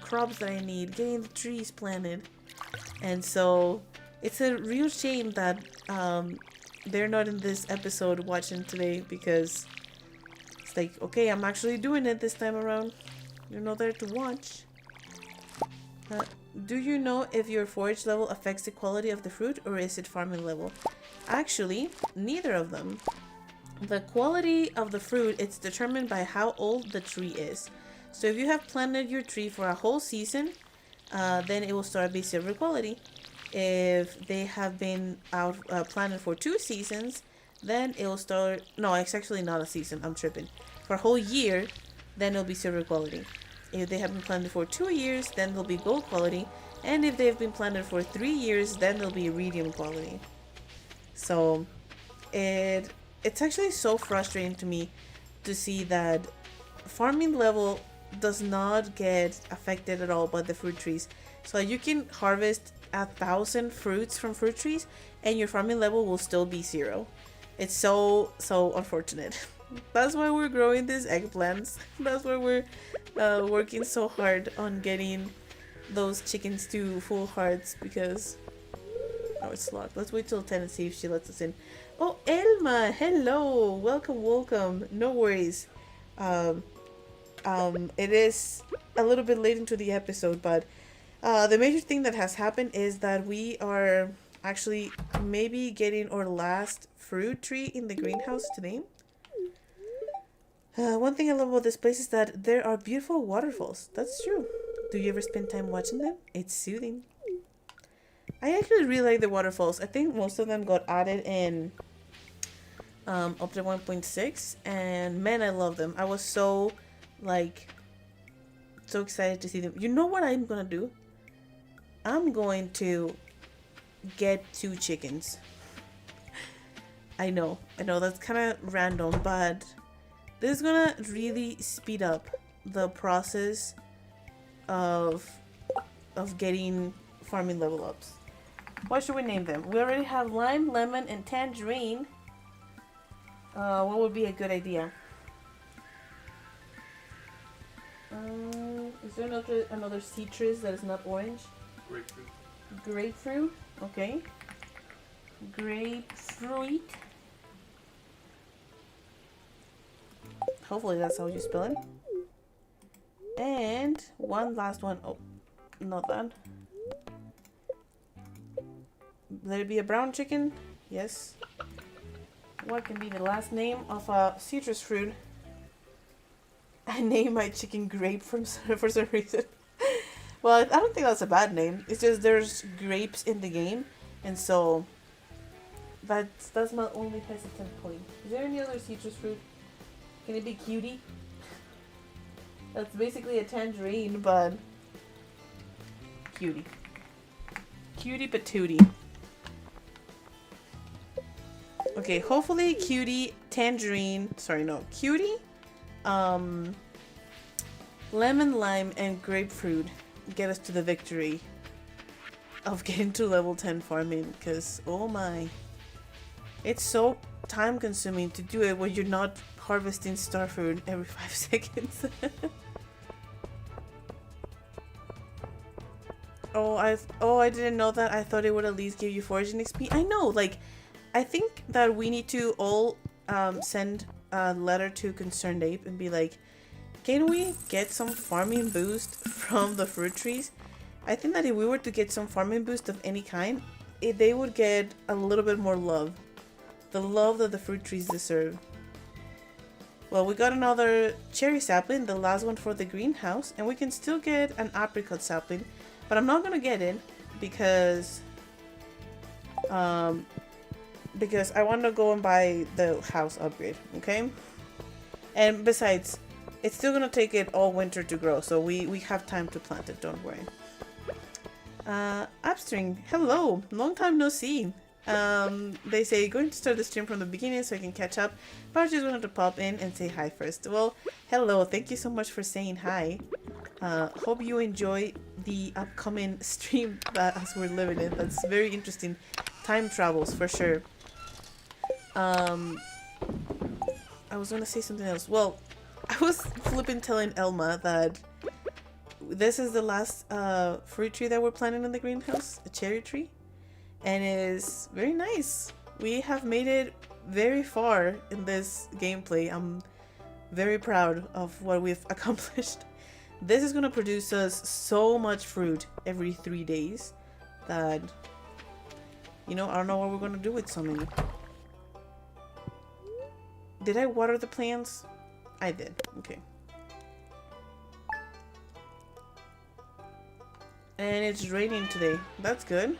crops that I need, getting the trees planted. And so it's a real shame that they're not in this episode watching today, because it's like, okay, I'm actually doing it this time around. You're not there to watch. Do you know if your forage level affects the quality of the fruit, or is it farming level? Actually, neither of them. The quality of the fruit, it's determined by how old the tree is. So if you have planted your tree for a whole season, then it will start be silver quality. If they have been out planted for 2 seasons, then it will start, no, it's actually not a season, I'm tripping. For a whole year, then it'll be silver quality. If they have been planted for 2 years, then they'll be gold quality. And if they've been planted for 3 years, then they'll be iridium quality. So it's actually so frustrating to me to see that farming level does not get affected at all by the fruit trees. So you can harvest 1,000 fruits from fruit trees and your farming level will still be 0. It's so unfortunate. That's why we're growing these eggplants. That's why we're working so hard on getting those chickens to full hearts, because oh, it's locked. Let's wait till 10 and see if she lets us in. Oh, Elma, hello, welcome. No worries. It is a little bit late into the episode, but the major thing that has happened is that we are actually maybe getting our last fruit tree in the greenhouse today. One thing I love about this place is that there are beautiful waterfalls. That's true. Do you ever spend time watching them? It's soothing. I actually really like the waterfalls. I think most of them got added in up to 1.6, and man, I love them. I was so like so excited to see them. You know what I'm gonna do? I'm going to get 2 chickens. I know that's kind of random, but this is gonna really speed up the process of getting farming level ups. What should we name them? We already have lime, lemon, and tangerine. What would be a good idea? Is there another citrus that is not orange? Grapefruit. Grapefruit. Okay. Grapefruit. Hopefully that's how you spell it. And one last one. Oh, not that. Let it be a brown chicken. Yes. What can be the last name of a citrus fruit? I named my chicken Grape for some reason. Well, I don't think that's a bad name. It's just there's grapes in the game, and so that's my only hesitant point. Is there any other citrus fruit? Can it be cutie? That's basically a tangerine, but cutie. Cutie patootie. Okay, hopefully cutie, tangerine, sorry, no, cutie, lemon, lime, and grapefruit get us to the victory of getting to level 10 farming, because, oh my, it's so time consuming to do it when you're not harvesting star fruit every 5 seconds. I didn't know that. I thought it would at least give you foraging XP. I know, like, I think that we need to all send a letter to Concerned Ape and be like, can we get some farming boost from the fruit trees? I think that if we were to get some farming boost of any kind, they would get a little bit more love. The love that the fruit trees deserve. Well, we got another cherry sapling, the last one for the greenhouse, and we can still get an apricot sapling, but I'm not gonna get it because I want to go and buy the house upgrade, okay? And besides, it's still gonna take it all winter to grow, so we have time to plant it, don't worry. Appstring, hello, long time no see. They say going to start the stream from the beginning so I can catch up, but I just wanted to pop in and say hi first. Well, hello, thank you so much for saying hi. Hope you enjoy the upcoming stream that as we're living in. That's very interesting. Time travels for sure. I was gonna say something else. Well, I was flipping telling Elma that this is the last fruit tree that we're planting in the greenhouse, a cherry tree, and it is very nice. We have made it very far in this gameplay. I'm very proud of what we've accomplished. This is gonna produce us so much fruit every 3 days that, you know, I don't know what we're gonna do with so many. Did I water the plants? I did. Okay. And it's raining today. That's good.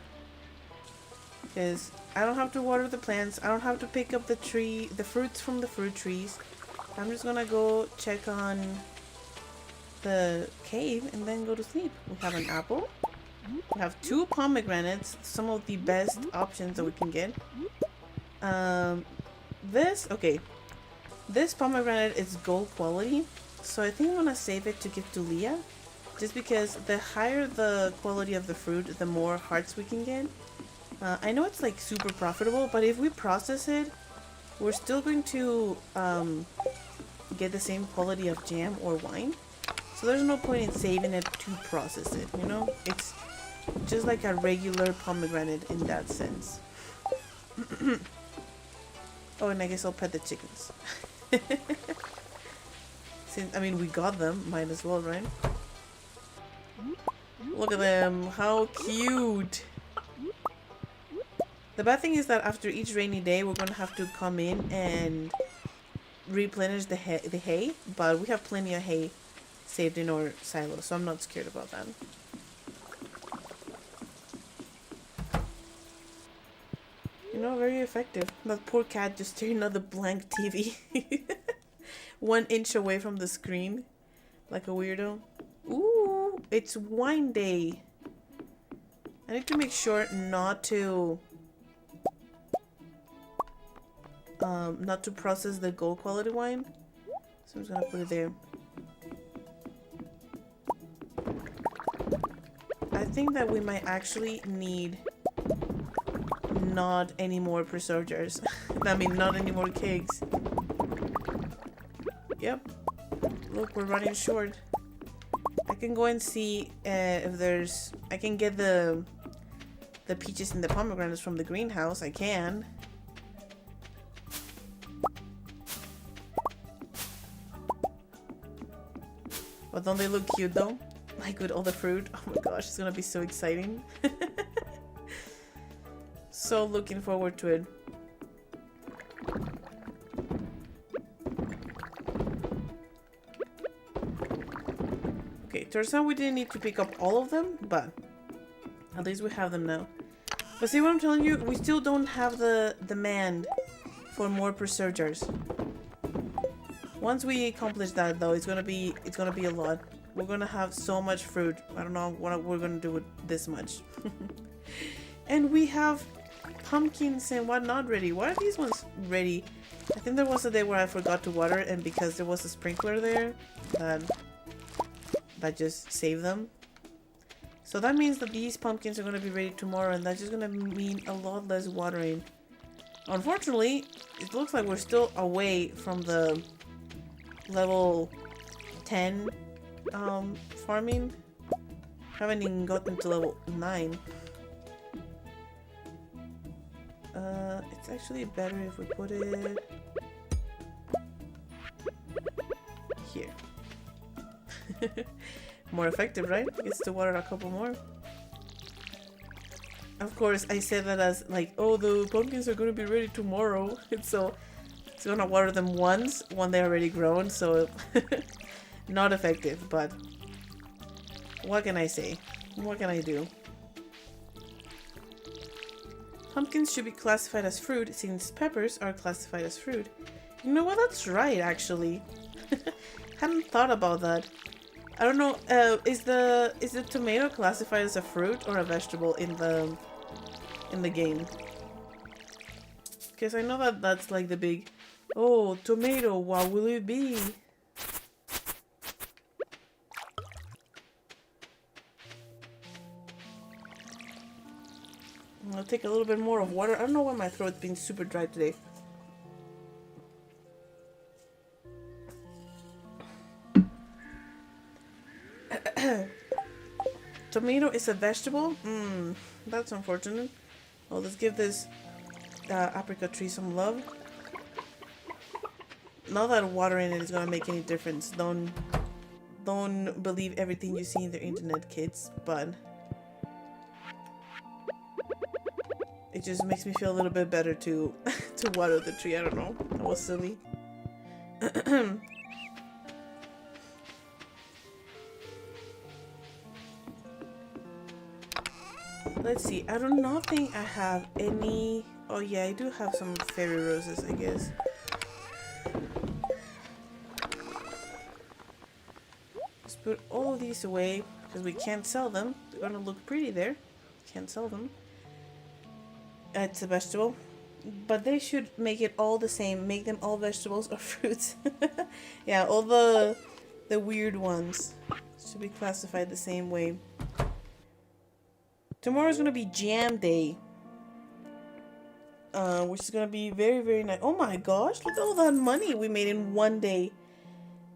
Because I don't have to water the plants. I don't have to pick up the fruits from the fruit trees. I'm just gonna go check on the cave and then go to sleep. We have an apple. We have 2 pomegranates. Some of the best options that we can get. This pomegranate is gold quality, so I think I'm gonna save it to give to Leah, just because the higher the quality of the fruit, the more hearts we can get. I know it's like super profitable, but if we process it, we're still going to get the same quality of jam or wine, so there's no point in saving it to process it, you know? It's just like a regular pomegranate in that sense. Oh, and I guess I'll pet the chickens. Since, I mean, we got them, might as well, right? Look at them, how cute! The bad thing is that after each rainy day, we're gonna have to come in and replenish the hay, but we have plenty of hay saved in our silo, so I'm not scared about that. You know, very effective. That poor cat just staring at the blank TV. 1 inch away from the screen. Like a weirdo. Ooh, it's wine day. I need to make sure not to process the gold quality wine. So I'm just gonna put it there. I think that we might actually need not any more preserve jars. I mean, not any more kegs. Yep. Look, we're running short. I can go and see if there's... I can get the peaches and the pomegranates from the greenhouse. I can. But don't they look cute though? Like with all the fruit. Oh my gosh, it's gonna be so exciting. So looking forward to it. Okay, turns out we didn't need to pick up all of them, but at least we have them now. But see what I'm telling you? We still don't have the demand for more preserve jars. Once we accomplish that though, it's gonna be a lot. We're gonna have so much fruit. I don't know what we're gonna do with this much. And we have pumpkins and whatnot ready. Why are these ones ready? I think there was a day where I forgot to water, and because there was a sprinkler there, that just saved them. So that means that these pumpkins are gonna be ready tomorrow, and that's just gonna mean a lot less watering. Unfortunately, it looks like we're still away from the level 10 farming. Haven't even gotten to level 9. It's actually better if we put it here. More effective, right? Gets to water a couple more. Of course, I said that as like, oh, the pumpkins are gonna be ready tomorrow. So it's gonna water them once when they're already grown, so not effective, but what can I say? What can I do? Pumpkins should be classified as fruit since peppers are classified as fruit. You know what? That's right, actually. Hadn't thought about that. I don't know. Is the tomato classified as a fruit or a vegetable in the game? Because I know that that's like the big, oh, tomato. What will it be? I'll take a little bit more of water. I don't know why my throat's been super dry today. Tomato is a vegetable? That's unfortunate. Well, let's give this apricot tree some love. Not that watering it is gonna make any difference. Don't believe everything you see in the internet, kids, but it just makes me feel a little bit better to water the tree. I don't know. That was silly. Let's see. I do not think I have any. Oh yeah, I do have some fairy roses, I guess. Let's put all of these away because we can't sell them. They're gonna look pretty there. Can't sell them. It's a vegetable, but they should make it all the same. Make them all vegetables or fruits. Yeah, all the weird ones should be classified the same way. Tomorrow's gonna be jam day, which is gonna be very, very nice. Oh my gosh! Look at all that money we made in one day.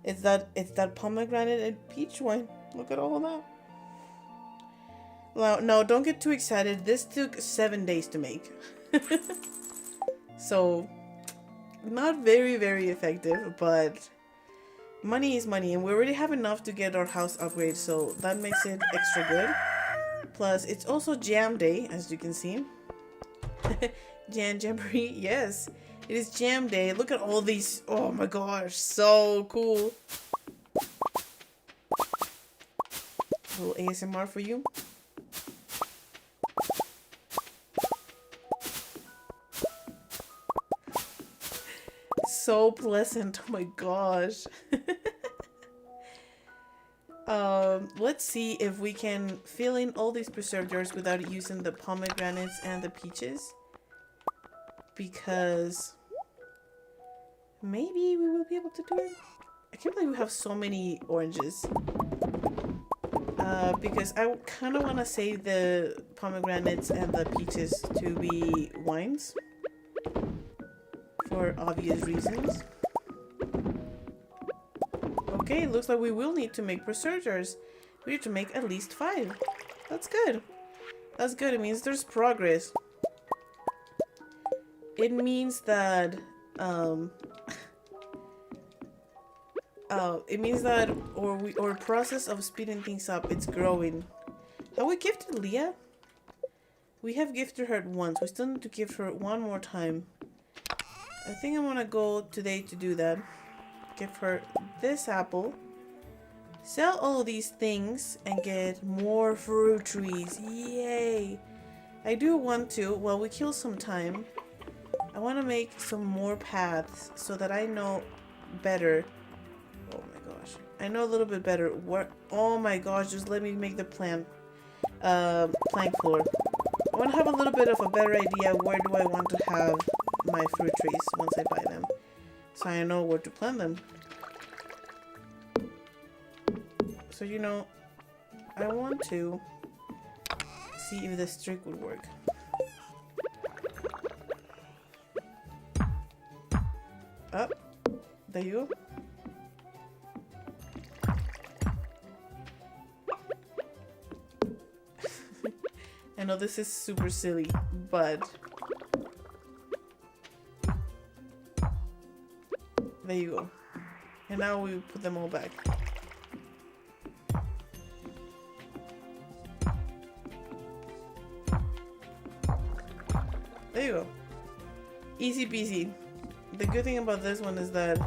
It's that pomegranate and peach wine. Look at all that. Well, no, don't get too excited. This took 7 days to make. So, not very, very effective, but money is money, and we already have enough to get our house upgrade, so that makes it extra good. Plus, it's also jam day, as you can see. Jam Jamboree, yes. It is jam day. Look at all these. Oh my gosh, so cool. A little ASMR for you. So pleasant. Oh my gosh. Let's see if we can fill in all these preserve jars without using the pomegranates and the peaches. Because maybe we will be able to do it. I can't believe we have so many oranges. Because I kind of want to save the pomegranates and the peaches to be wines. For obvious reasons. Okay, looks like we will need to make preserve jars. We need to make at least 5. That's good. That's good. It means there's progress. It means that it means that our process of speeding things up, it's growing. Have we gifted Leah? We have gifted her once. We still need to gift her one more time. I think I'm gonna go today to do that. Give her this apple. Sell all of these things and get more fruit trees. Yay! I do want to, while we kill some time, I want to make some more paths so that I know better. Oh my gosh. I know a little bit better where. Oh my gosh, just let me make the plank floor. I want to have a little bit of a better idea where do I want to have my fruit trees once I buy them. So I know where to plant them. So, you know, I want to see if this trick would work. Oh, there you go. I know this is super silly, but there you go. And now we put them all back. There you go. Easy peasy. The good thing about this one is that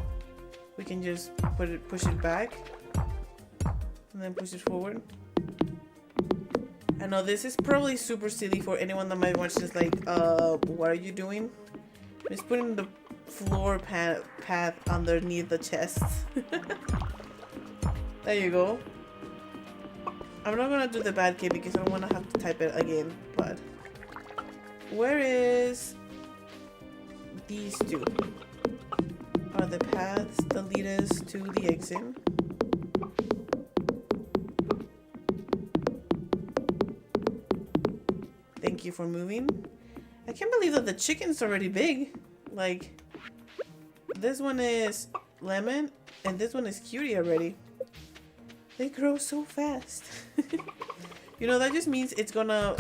we can just push it back and then push it forward. I know this is probably super silly for anyone that might watch this, like, what are you doing? I'm just putting the floor path underneath the chests. There you go. I'm not gonna do the bad kid because I don't want to have to type it again, but where is these two? Are the paths that lead us to the exit? Thank you for moving. I can't believe that the chicken's already big. Like, this one is lemon and this one is cutie already. They grow so fast. You know, that just means it's gonna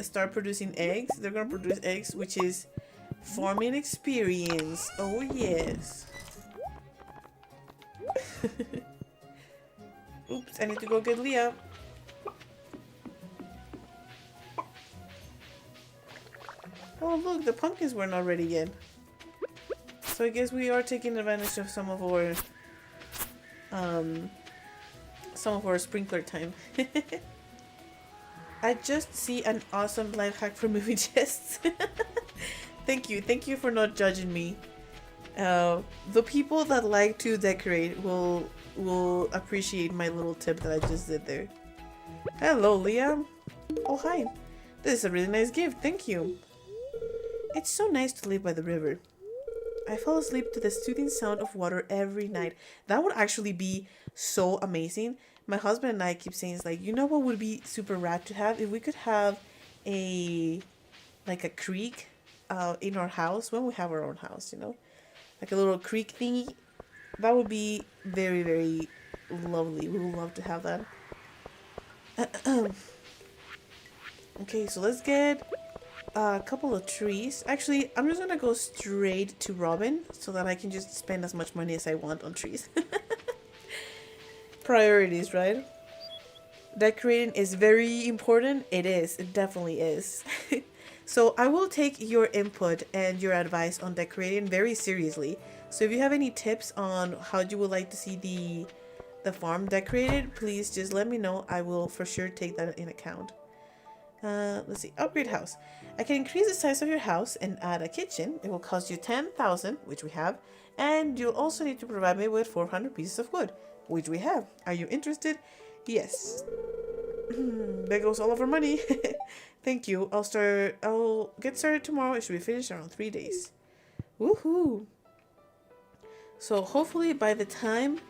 start producing eggs. They're gonna produce eggs, which is farming experience. Oh yes. Oops, I need to go get Leah. Oh look, the pumpkins weren't all ready yet. So I guess we are taking advantage of some of our sprinkler time. I just see an awesome life hack for moving chests. Thank you for not judging me. The people that like to decorate will appreciate my little tip that I just did there. Hello, Leah. Oh hi. This is a really nice gift. Thank you. It's so nice to live by the river. I fall asleep to the soothing sound of water every night. That would actually be so amazing. My husband and I keep saying, it's like, you know what would be super rad to have? If we could have a creek in our house, when we have our own house, you know? Like a little creek thingy. That would be very, very lovely. We would love to have that. Okay, so let's get a couple of trees. Actually, I'm just gonna go straight to Robin so that I can just spend as much money as I want on trees. Priorities, right? Decorating is very important. It is. It definitely is. So I will take your input and your advice on decorating very seriously. So if you have any tips on how you would like to see the farm decorated, please just let me know. I will for sure take that in account. Let's see, upgrade house. I can increase the size of your house and add a kitchen. It will cost you 10,000, which we have, and you'll also need to provide me with 400 pieces of wood, which we have. Are you interested? Yes. There goes all of our money. Thank you. I'll get started tomorrow. It should be finished around 3 days. Woohoo! So hopefully by the time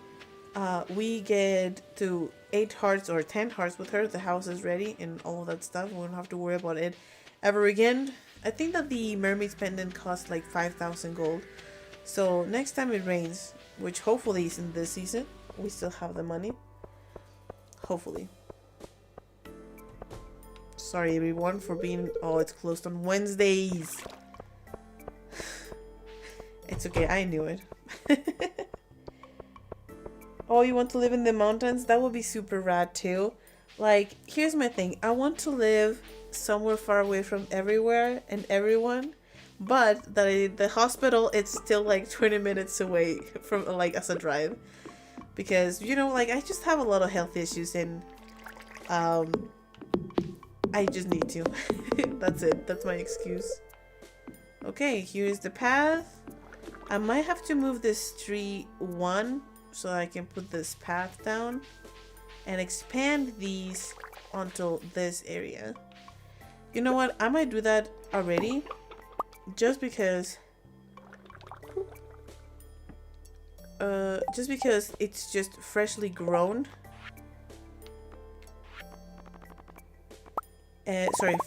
we get to 8 hearts or 10 hearts with her, the house is ready and all of that stuff. We don't have to worry about it ever again. I think that the mermaid's pendant costs like 5,000 gold. So next time it rains, which hopefully isn't this season, we still have the money. Hopefully. Sorry everyone for being... Oh, it's closed on Wednesdays. It's okay, I knew it. Oh, you want to live in the mountains? That would be super rad too. Like, here's my thing. I want to live somewhere far away from everywhere and everyone. But the hospital, it's still like 20 minutes away from, like, as a drive. Because, you know, like, I just have a lot of health issues and... I just need to. That's it. That's my excuse. Okay, here's the path. I might have to move this tree 1 so I can put this path down and expand these onto this area. You know what? I might do that already just because it's just freshly grown.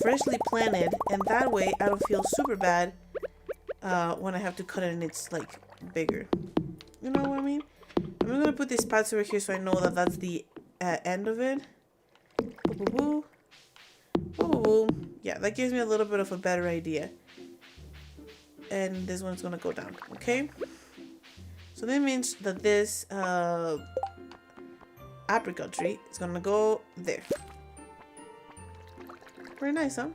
Freshly planted, and that way I don't feel super bad when I have to cut it and it's like bigger. You know what I mean? I'm gonna put these paths over here so I know that that's the end of it. Boo, boo, boo. Boo, boo, boo. Yeah, that gives me a little bit of a better idea. And this one's gonna go down, okay? So that means that this apricot tree is gonna go there. Very nice, huh?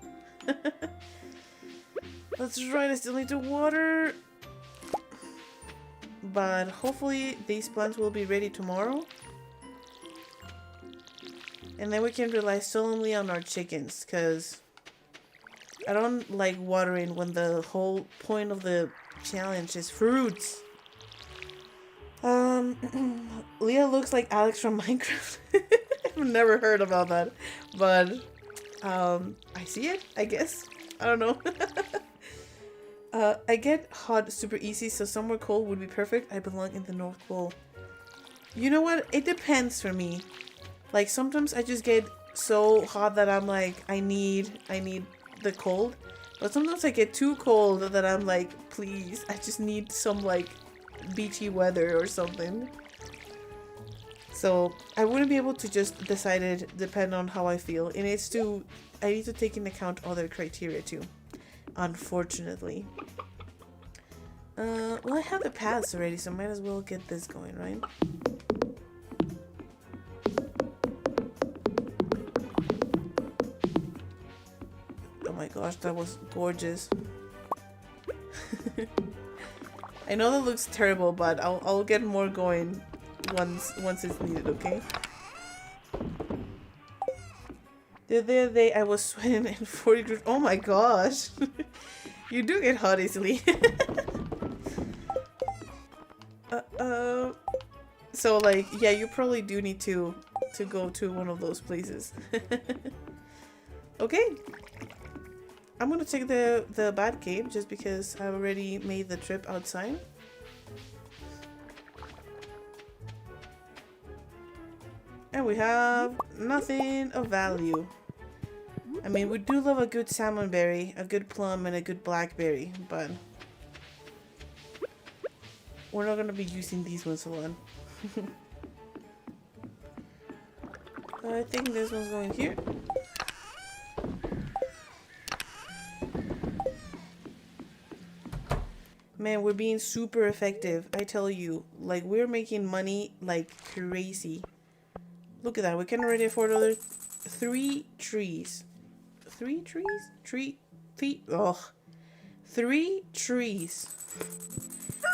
That's right, I still need to water. But hopefully these plants will be ready tomorrow. And then we can rely solely on our chickens, because I don't like watering when the whole point of the challenge is fruits. Leah looks like Alex from Minecraft. I've never heard about that, but I see it, I guess. I don't know. I get hot super easy, so somewhere cold would be perfect. I belong in the North Pole. You know what? It depends for me. Like, sometimes I just get so hot that I'm like, I need the cold. But sometimes I get too cold that I'm like, please, I just need some, like, beachy weather or something. So I wouldn't be able to just decide it depend on how I feel. I need to take into account other criteria too, unfortunately. Well, I have the paths already, so I might as well get this going, right? Oh my gosh, that was gorgeous. I know that looks terrible, but I'll get more going once it's needed, okay? The other day I was sweating in 40 degrees. Oh my gosh. You do get hot easily. So like, yeah, you probably do need to go to one of those places. Okay. I'm gonna take the bat cave just because I already made the trip outside. And we have nothing of value. I mean, we do love a good salmon berry, a good plum, and a good blackberry, but we're not going to be using these ones a lot. I think this one's going here. Man, we're being super effective, I tell you. Like, we're making money like crazy. Look at that, we can already afford another 3 trees. 3 trees? Three trees.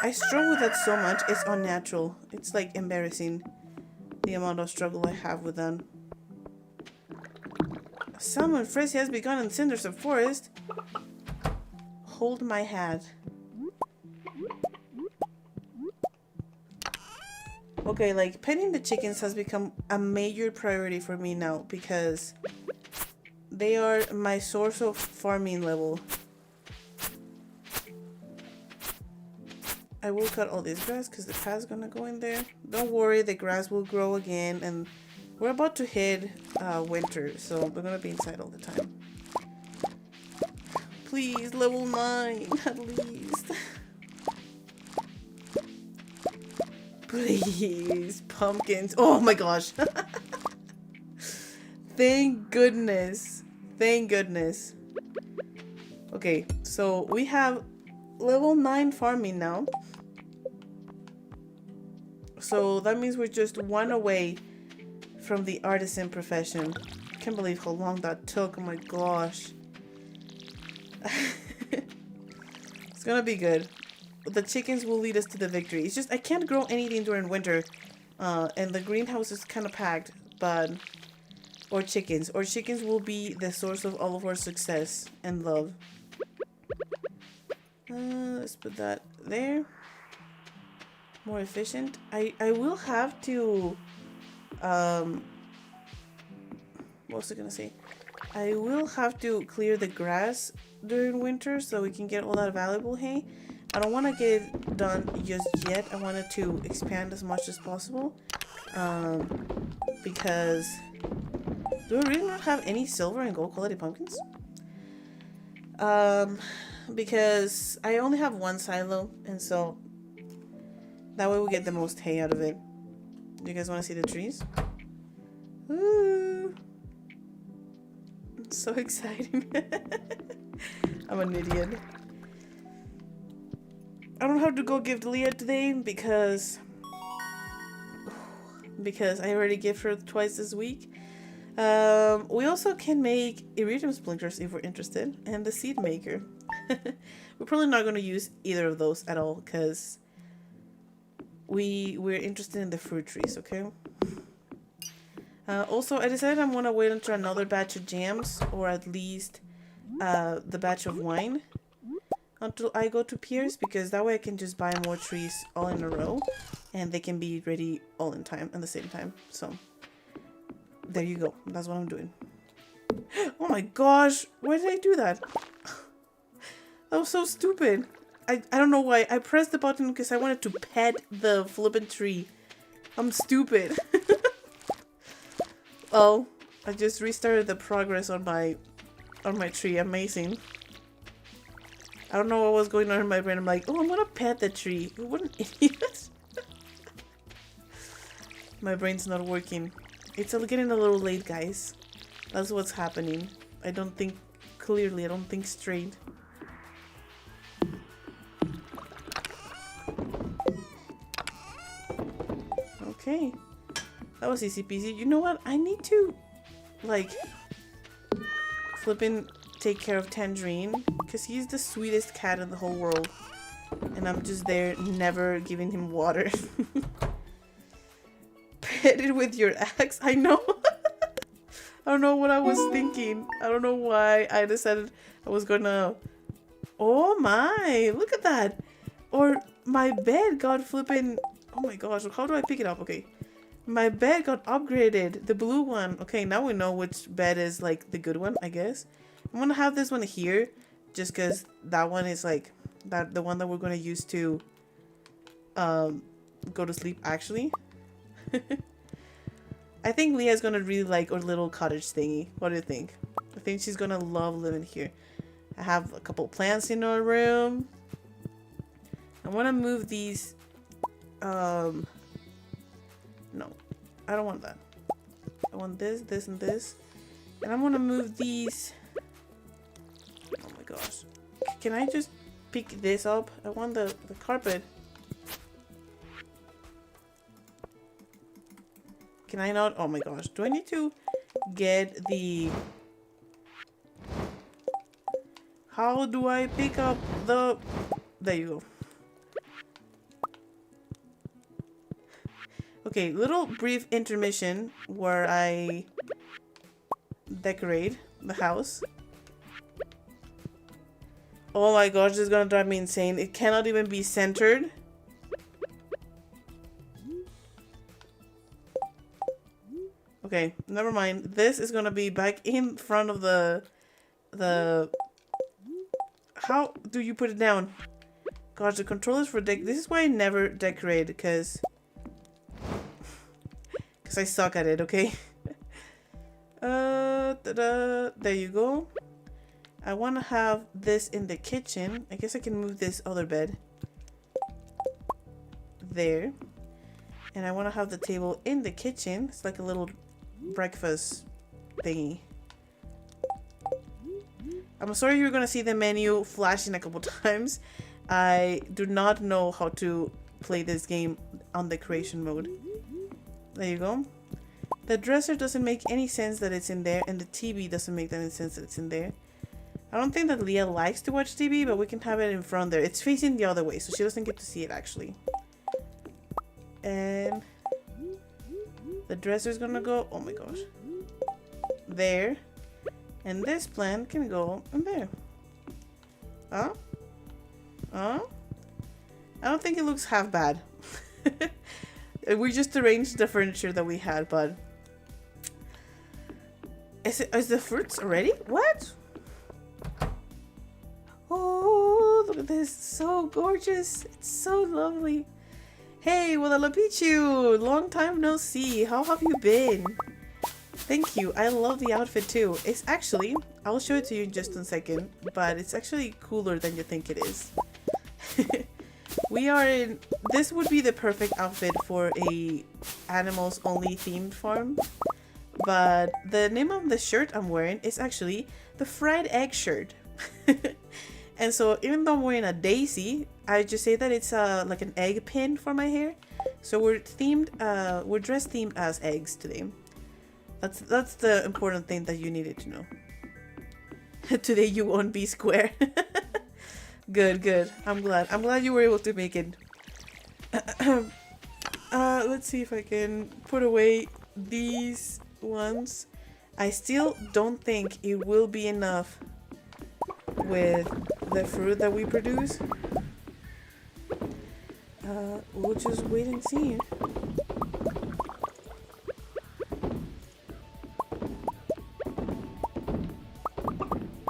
I struggle with that so much. It's unnatural. It's like embarrassing. The amount of struggle I have with that. Salmon frizz has begun in cinders of forest. Hold my hat. Okay, like petting the chickens has become a major priority for me now because they are my source of farming level. I will cut all this grass because the path's gonna go in there. Don't worry, the grass will grow again, and we're about to hit winter, so we're gonna be inside all the time. Please, level 9 at least. Please, pumpkins. Oh my gosh. Thank goodness. Thank goodness. Okay, so we have level 9 farming now. So that means we're just one away from the artisan profession. Can't believe how long that took. Oh my gosh. It's gonna be good. The chickens will lead us to the victory. It's just I can't grow anything during winter. And the greenhouse is kind of packed. But... Or chickens will be the source of all of our success and love. Let's put that there. More efficient. I will have to... what was I gonna say? I will have to clear the grass during winter so we can get all that valuable hay. I don't want to get it done just yet. I wanted to expand as much as possible. Because... Do we really not have any silver and gold quality pumpkins? Because I only have one silo, and so that way we get the most hay out of it. Do you guys want to see the trees? Ooh. It's so exciting. I'm an idiot. I don't have to go gift Leah today because I already gave her twice this week. We also can make iridium splinters if we're interested, and the seed maker. We're probably not going to use either of those at all because we're interested in the fruit trees, okay? Also, I decided I'm going to wait until another batch of jams, or at least the batch of wine, until I go to Pierre's, because that way I can just buy more trees all in a row, and they can be ready all in time, at the same time. So, there you go. That's what I'm doing. Oh my gosh! Why did I do that? That was so stupid. I don't know why. I pressed the button because I wanted to pet the flippin' tree. I'm stupid. Oh, I just restarted the progress on my tree. Amazing. I don't know what was going on in my brain. I'm like, oh, I'm gonna pet the tree. What an idiot. My brain's not working. It's getting a little late, guys. That's what's happening. I don't think clearly. I don't think straight. Okay. That was easy peasy. You know what? I need to, like, flippin' take care of Tangerine. Because he's the sweetest cat in the whole world. And I'm just there, never giving him water. Pet it with your axe. I know. I don't know what I was thinking. I don't know why I decided I was gonna... Oh my! Look at that! Or my bed got flippin'... Oh my gosh, how do I pick it up? Okay. My bed got upgraded. The blue one. Okay, now we know which bed is like the good one, I guess. I'm gonna have this one here. Just because that one is like... the one that we're gonna use to... go to sleep, actually. I think Leah's gonna really like our little cottage thingy. What do you think? I think she's gonna love living here. I have a couple plants in our room. I wanna move these... No. I don't want that. I want this, this, and this. And I'm gonna move these... Oh my gosh. Can I just pick this up? I want the carpet. Can I not? Oh my gosh. Do I need to get the... How do I pick up the... There you go. Okay, little brief intermission where I decorate the house. Oh my gosh, this is gonna drive me insane. It cannot even be centered. Okay, never mind. This is gonna be back in front of the... How do you put it down? Gosh, the controllers for this is why I never decorate, because I suck at it, okay? There you go. I want to have this in the kitchen. I guess I can move this other bed. There. And I want to have the table in the kitchen. It's like a little breakfast thingy. I'm sorry you're going to see the menu flashing a couple times. I do not know how to play this game on decoration mode. There you go. The dresser doesn't make any sense that it's in there, and the TV doesn't make any sense that it's in there. I don't think that Leah likes to watch TV, but we can have it in front there. It's facing the other way, so she doesn't get to see it actually. And the dresser's gonna go, oh my gosh, there. And this plant can go in there. Huh? Huh? I don't think it looks half bad. We just arranged the furniture that we had, but... Is the fruits already? What? Oh, look at this. So gorgeous. It's so lovely. Hey, well, I love you. Long time no see. How have you been? Thank you. I love the outfit too. It's actually, I'll show it to you in just a second, but it's actually cooler than you think it is. We are in, this would be the perfect outfit for a animals only themed farm, but the name of the shirt I'm wearing is actually the fried egg shirt. And so even though I'm wearing a daisy, I just say that it's like an egg pin for my hair. So we're dress themed as eggs today. That's the important thing that you needed to know. Today you won't be square. Good. I'm glad you were able to make it. Let's see if I can put away these ones. I still don't think it will be enough with the fruit that we produce. We'll just wait and see.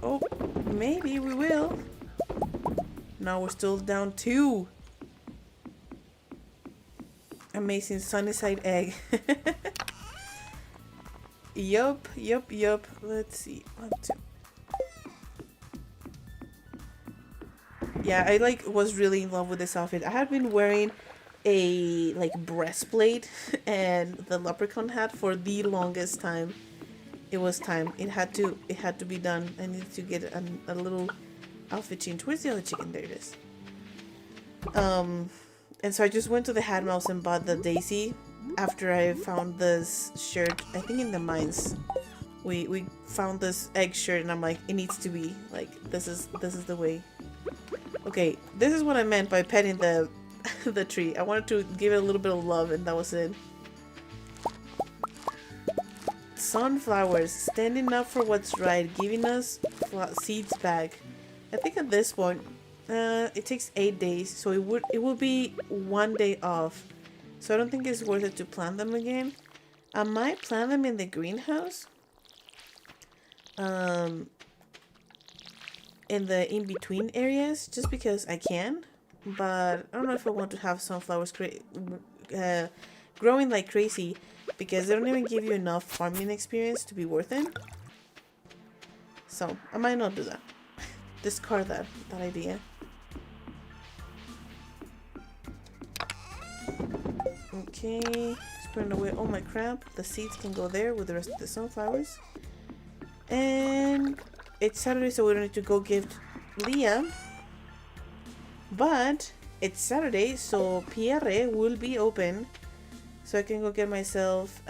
Oh, maybe we will. Now we're still down 2. Amazing sunny side egg. Yup. Let's see. 1, 2. Yeah, I was really in love with this outfit. I had been wearing a breastplate and the leprechaun hat for the longest time. It was time. It had to be done. I needed to get a little outfit change. Where's the other chicken? There it is. And so I just went to the Hat Mouse and bought the daisy after I found this shirt. I think in the mines we found this egg shirt, and I'm like, it needs to be this is the way. Okay, this is what I meant by petting the the tree. I wanted to give it a little bit of love, and that was it. Sunflowers, standing up for what's right, giving us seeds back. I think at this point, it takes 8 days, so it will be 1 day off. So I don't think it's worth it to plant them again. I might plant them in the greenhouse. In the in-between areas, just because I can. But I don't know if I want to have sunflowers growing like crazy, because they don't even give you enough farming experience to be worth it. So I might not do that. Discard that idea. Okay, just putting away all my crap. The seeds can go there with the rest of the sunflowers. And it's Saturday, so we don't need to go gift Leah. But it's Saturday, so Pierre will be open. So I can go get myself...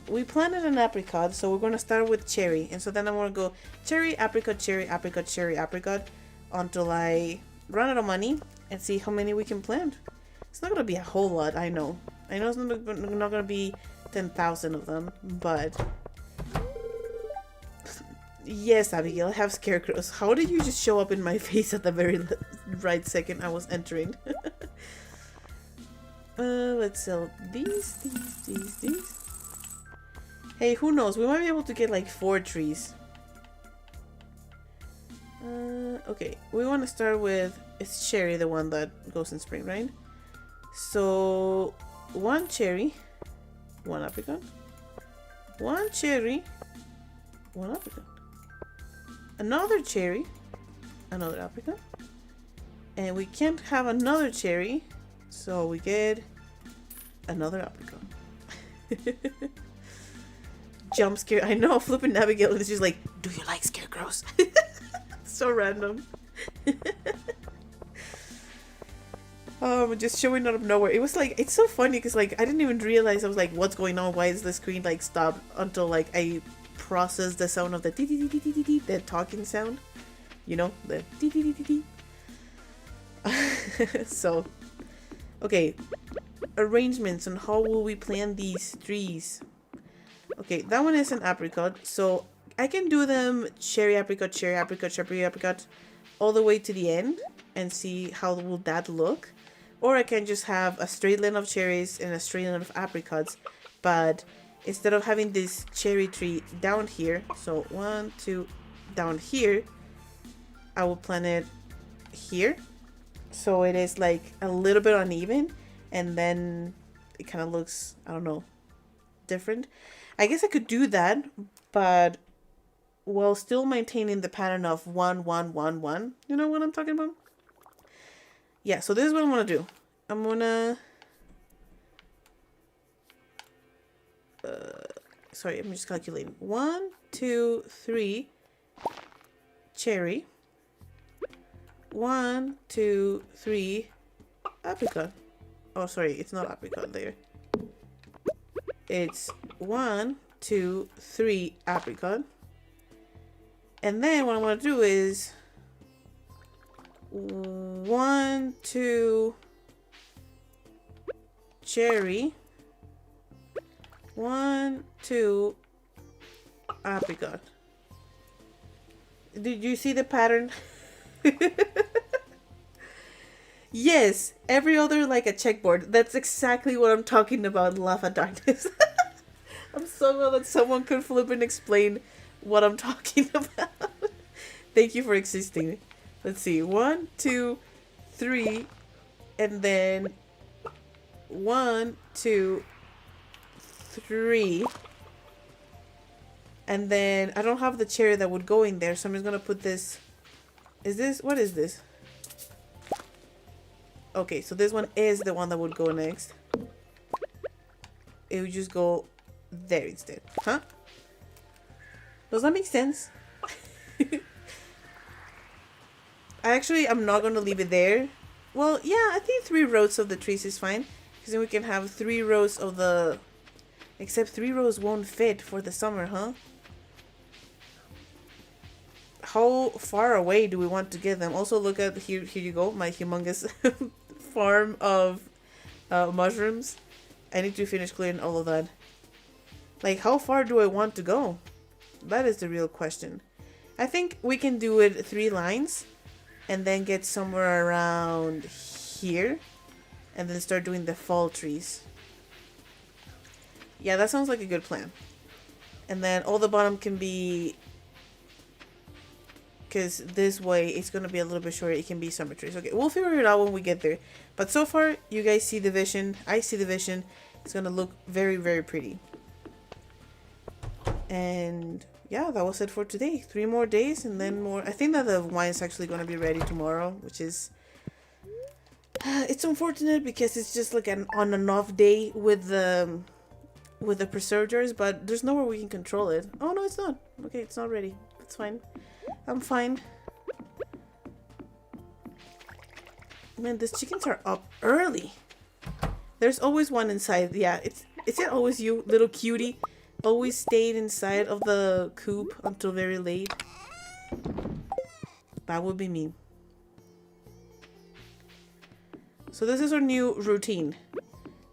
we planted an apricot, so we're going to start with cherry. And so then I'm going to go cherry, apricot, cherry, apricot, cherry, apricot. until I run out of money and see how many we can plant. It's not gonna be a whole lot, I know. I know it's not gonna be 10,000 of them, but yes, Abigail, I have scarecrows. How did you just show up in my face at the very right second I was entering? Let's sell these. Hey, who knows? We might be able to get like 4 trees. Okay, we want to start with, it's cherry, the one that goes in spring, right? So 1 cherry, 1 apricot, 1 cherry, 1 apricot, another cherry, another apricot, and we can't have another cherry, so we get another apricot. Jump scare. I know, flipping Abigail is just like, do you like scarecrows? So random. Just showing out of nowhere. It was like, it's so funny because like I didn't even realize. I was like, what's going on? Why is the screen like stopped? Until like I processed the sound of the dee dee dee dee dee dee, the talking sound. You know, the dee dee dee dee dee. So, okay, arrangements on how will we plant these trees. Okay, that one is an apricot, so I can do them cherry apricot, cherry apricot, cherry apricot, all the way to the end and see how will that look. Or I can just have a straight line of cherries and a straight line of apricots, but instead of having this cherry tree down here, so 1, 2, down here, I will plant it here. So it is like a little bit uneven, and then it kind of looks, I don't know, different. I guess I could do that, but while still maintaining the pattern of 1, 1, 1, 1. You know what I'm talking about? Yeah, so this is what I'm gonna do. I'm gonna... sorry, I'm just calculating. 1, 2, 3. Cherry. 1, 2, 3. Apricot. Oh, sorry, it's not apricot there. It's 1, 2, 3 apricot. And then what I'm going to do is 1, 2 cherry, 1, 2 apricot. Did you see the pattern? Yes, every other like a checkboard. That's exactly what I'm talking about, Laugh at Darkness. I'm so glad that someone could flip and explain what I'm talking about. Thank you for existing. Let's see. 1, 2, 3, and then 1, 2, 3. And then I don't have the cherry that would go in there, so I'm just gonna put this. Is this, what is this? Okay, so this one is the one that would go next. It would just go there instead. Huh? Does that make sense? I'm not going to leave it there. Well, yeah, I think 3 rows of the trees is fine. Because then we can have 3 rows of the... Except 3 rows won't fit for the summer, huh? How far away do we want to get them? Also, look at, here you go, my humongous farm of mushrooms. I need to finish clearing all of that. Like, how far do I want to go? That is the real question. I think we can do it 3 lines and then get somewhere around here and then start doing the fall trees. Yeah, that sounds like a good plan. And then all the bottom can be, because this way it's going to be a little bit shorter, it can be summer trees. Okay, we'll figure it out when we get there. But so far, you guys see the vision. I see the vision. It's going to look very, very pretty. And yeah, that was it for today. 3 more days and then more. I think that the wine is actually going to be ready tomorrow, which is... it's unfortunate because it's just like an on and off day with the preservers, but there's nowhere we can control it. Oh no, it's not. Okay, it's not ready. It's fine. I'm fine. Man, these chickens are up early. There's always one inside. Yeah, is it always you, little cutie? Always stayed inside of the coop until very late. That would be me. So this is our new routine.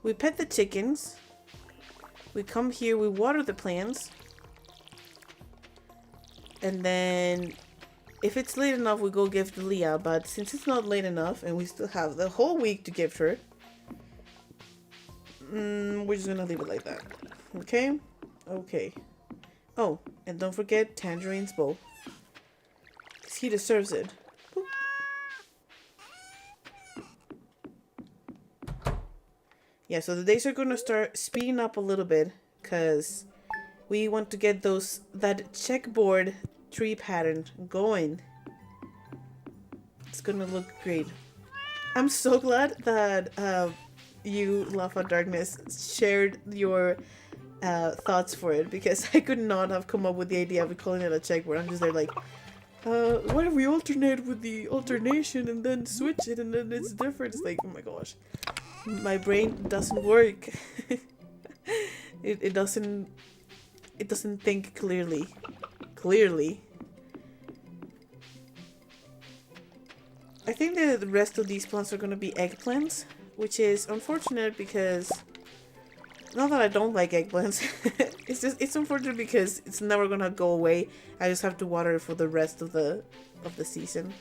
We pet the chickens. We come here, we water the plants. And then if it's late enough, we go gift Leah. But since it's not late enough and we still have the whole week to gift her, we're just gonna leave it like that. Okay? Okay. Oh, and don't forget Tangerine's bowl. Because he deserves it. Boop. Yeah, so the days are gonna start speeding up a little bit. Because we want to get that checkboard tree pattern going. It's gonna look great. I'm so glad that you, Love of Darkness, shared your thoughts for it, because I could not have come up with the idea of calling it a checkboard. I'm just there like, what if we alternate with the alternation and then switch it and then it's different? It's like, oh my gosh, my brain doesn't work. It doesn't think clearly. I think that the rest of these plants are gonna be eggplants, which is unfortunate because, not that I don't like eggplants, it's unfortunate because it's never gonna go away. I just have to water it for the rest of the season.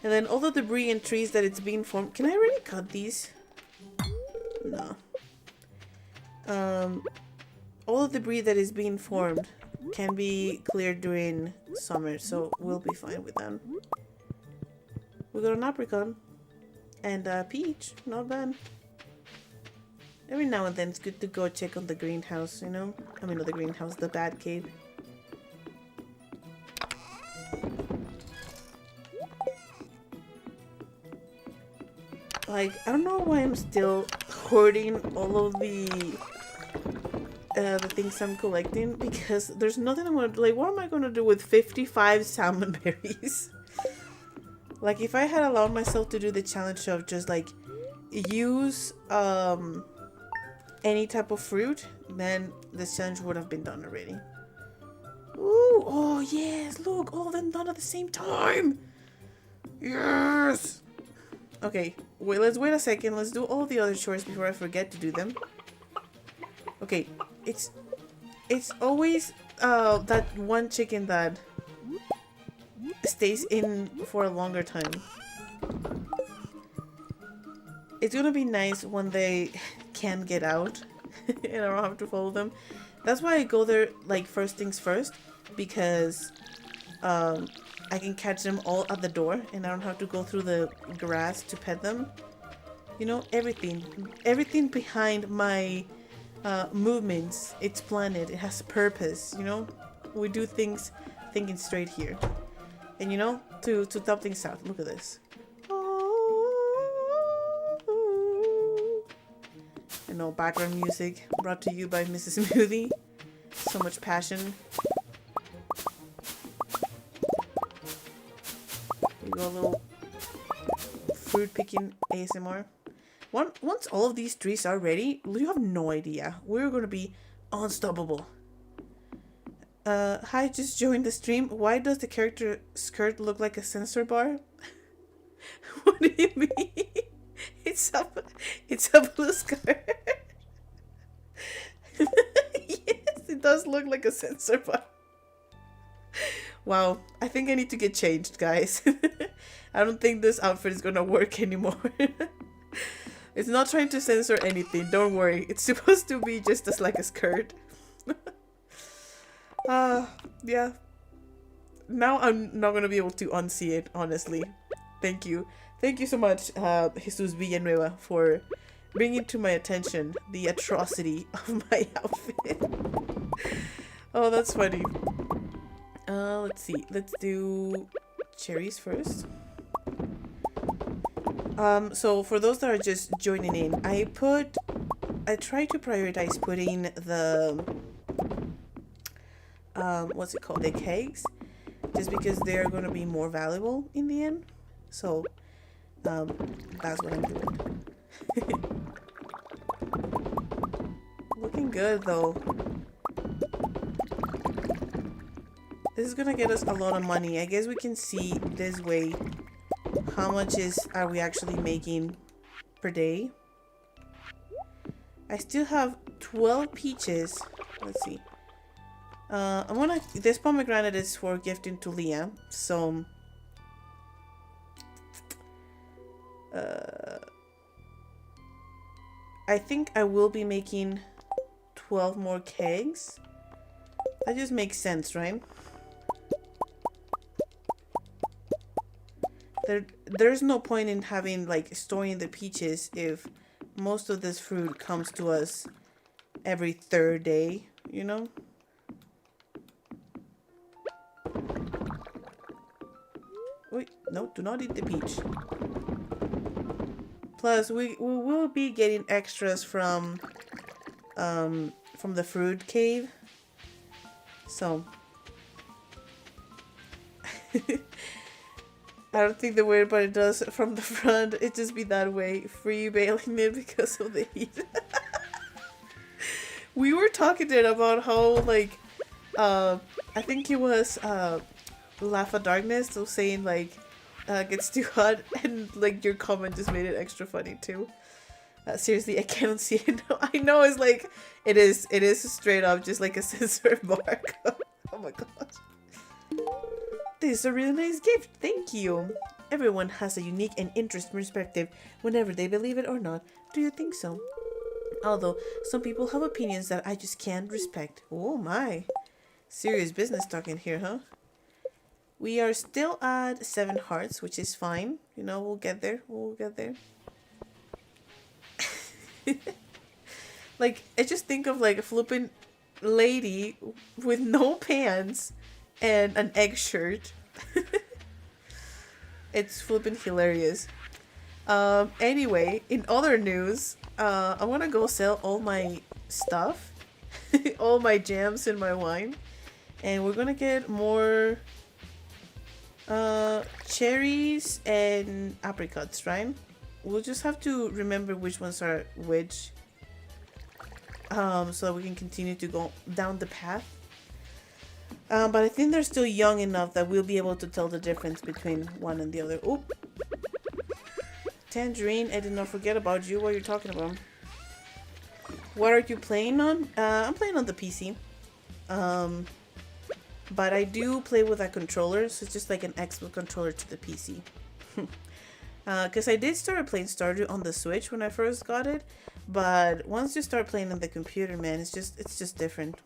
And then all the debris and trees that it's being formed. Can I already cut these? No. All the debris that is being formed can be cleared during summer, so we'll be fine with that. We got an apricot and a peach, not bad. Every now and then it's good to go check on the greenhouse, you know? I mean, not the greenhouse, the bat cave. Like, I don't know why I'm still hoarding all of the things I'm collecting, because there's nothing I'm gonna do. Like, what am I gonna do with 55 salmon berries? Like, if I had allowed myself to do the challenge of just like use any type of fruit, then this challenge would have been done already. Ooh, oh yes, look, all of them done at the same time. Yes. Okay, wait, let's wait a second. Let's do all the other chores before I forget to do them. Okay, it's always that one chicken that stays in for a longer time. It's gonna be nice when they can get out and I don't have to follow them. That's why I go there like first things first, because I can catch them all at the door and I don't have to go through the grass to pet them. You know, everything behind my movements, it's planned, it has a purpose, you know? We do things thinking straight here. And you know, to top things out, look at this. You know, background music brought to you by Mrs. Smoothie. So much passion. We go a little fruit picking ASMR. Once all of these trees are ready, you have no idea. We're gonna be unstoppable. Hi, just joined the stream. Why does the character skirt look like a sensor bar? What do you mean? It's a blue skirt. Yes, it does look like a sensor bar. Wow, I think I need to get changed, guys. I don't think this outfit is gonna work anymore. It's not trying to censor anything, don't worry. It's supposed to be just as like a skirt. Yeah. Now I'm not gonna be able to unsee it, honestly. Thank you. Thank you so much, Jesus Villanueva, for bringing to my attention the atrocity of my outfit. Oh, that's funny. Let's see. Let's do cherries first. So for those that are just joining in, I try to prioritize putting the what's it called, the kegs, just because they're gonna be more valuable in the end. So that's what I'm doing. Looking good though. This is gonna get us a lot of money. I guess we can see this way how much are we actually making per day. I still have 12 peaches. Let's see. This pomegranate is for gifting to Leah, so I think I will be making 12 more kegs. That just makes sense, right? There's no point in having, like, storing the peaches if most of this fruit comes to us every third day, you know? Wait, no, do not eat the peach. Plus, we will be getting extras from the fruit cave. So I don't think the weird part it does from the front, it just be that way, free bailing it because of the heat. We were talking then about how, like, I think it was Laugh at Darkness, so saying, like, gets too hot, and, like, your comment just made it extra funny too. Seriously, I can't see it. I know it's like, it is straight up just like a censored mark. Oh my gosh. This is a really nice gift, thank you. Everyone has a unique and interesting perspective, whenever they believe it or not. Do you think so? Although, some people have opinions that I just can't respect. Oh my. Serious business talking here, huh? We are still at 7 hearts, which is fine. You know, we'll get there. We'll get there. Like, I just think of, like, a flippin' lady with no pants and an egg shirt. It's flippin' hilarious. Anyway, in other news, I want to go sell all my stuff. All my jams and my wine. And we're gonna get more cherries and apricots, right? We'll just have to remember which ones are which, so that we can continue to go down the path. But I think they're still young enough that we'll be able to tell the difference between one and the other. Oop! Tangerine, I did not forget about you. What are you talking about? What are you playing on? I'm playing on the PC. But I do play with a controller, so it's just like an Xbox controller to the PC. Because I did start playing Stardew on the Switch when I first got it, but once you start playing on the computer, man, it's just different.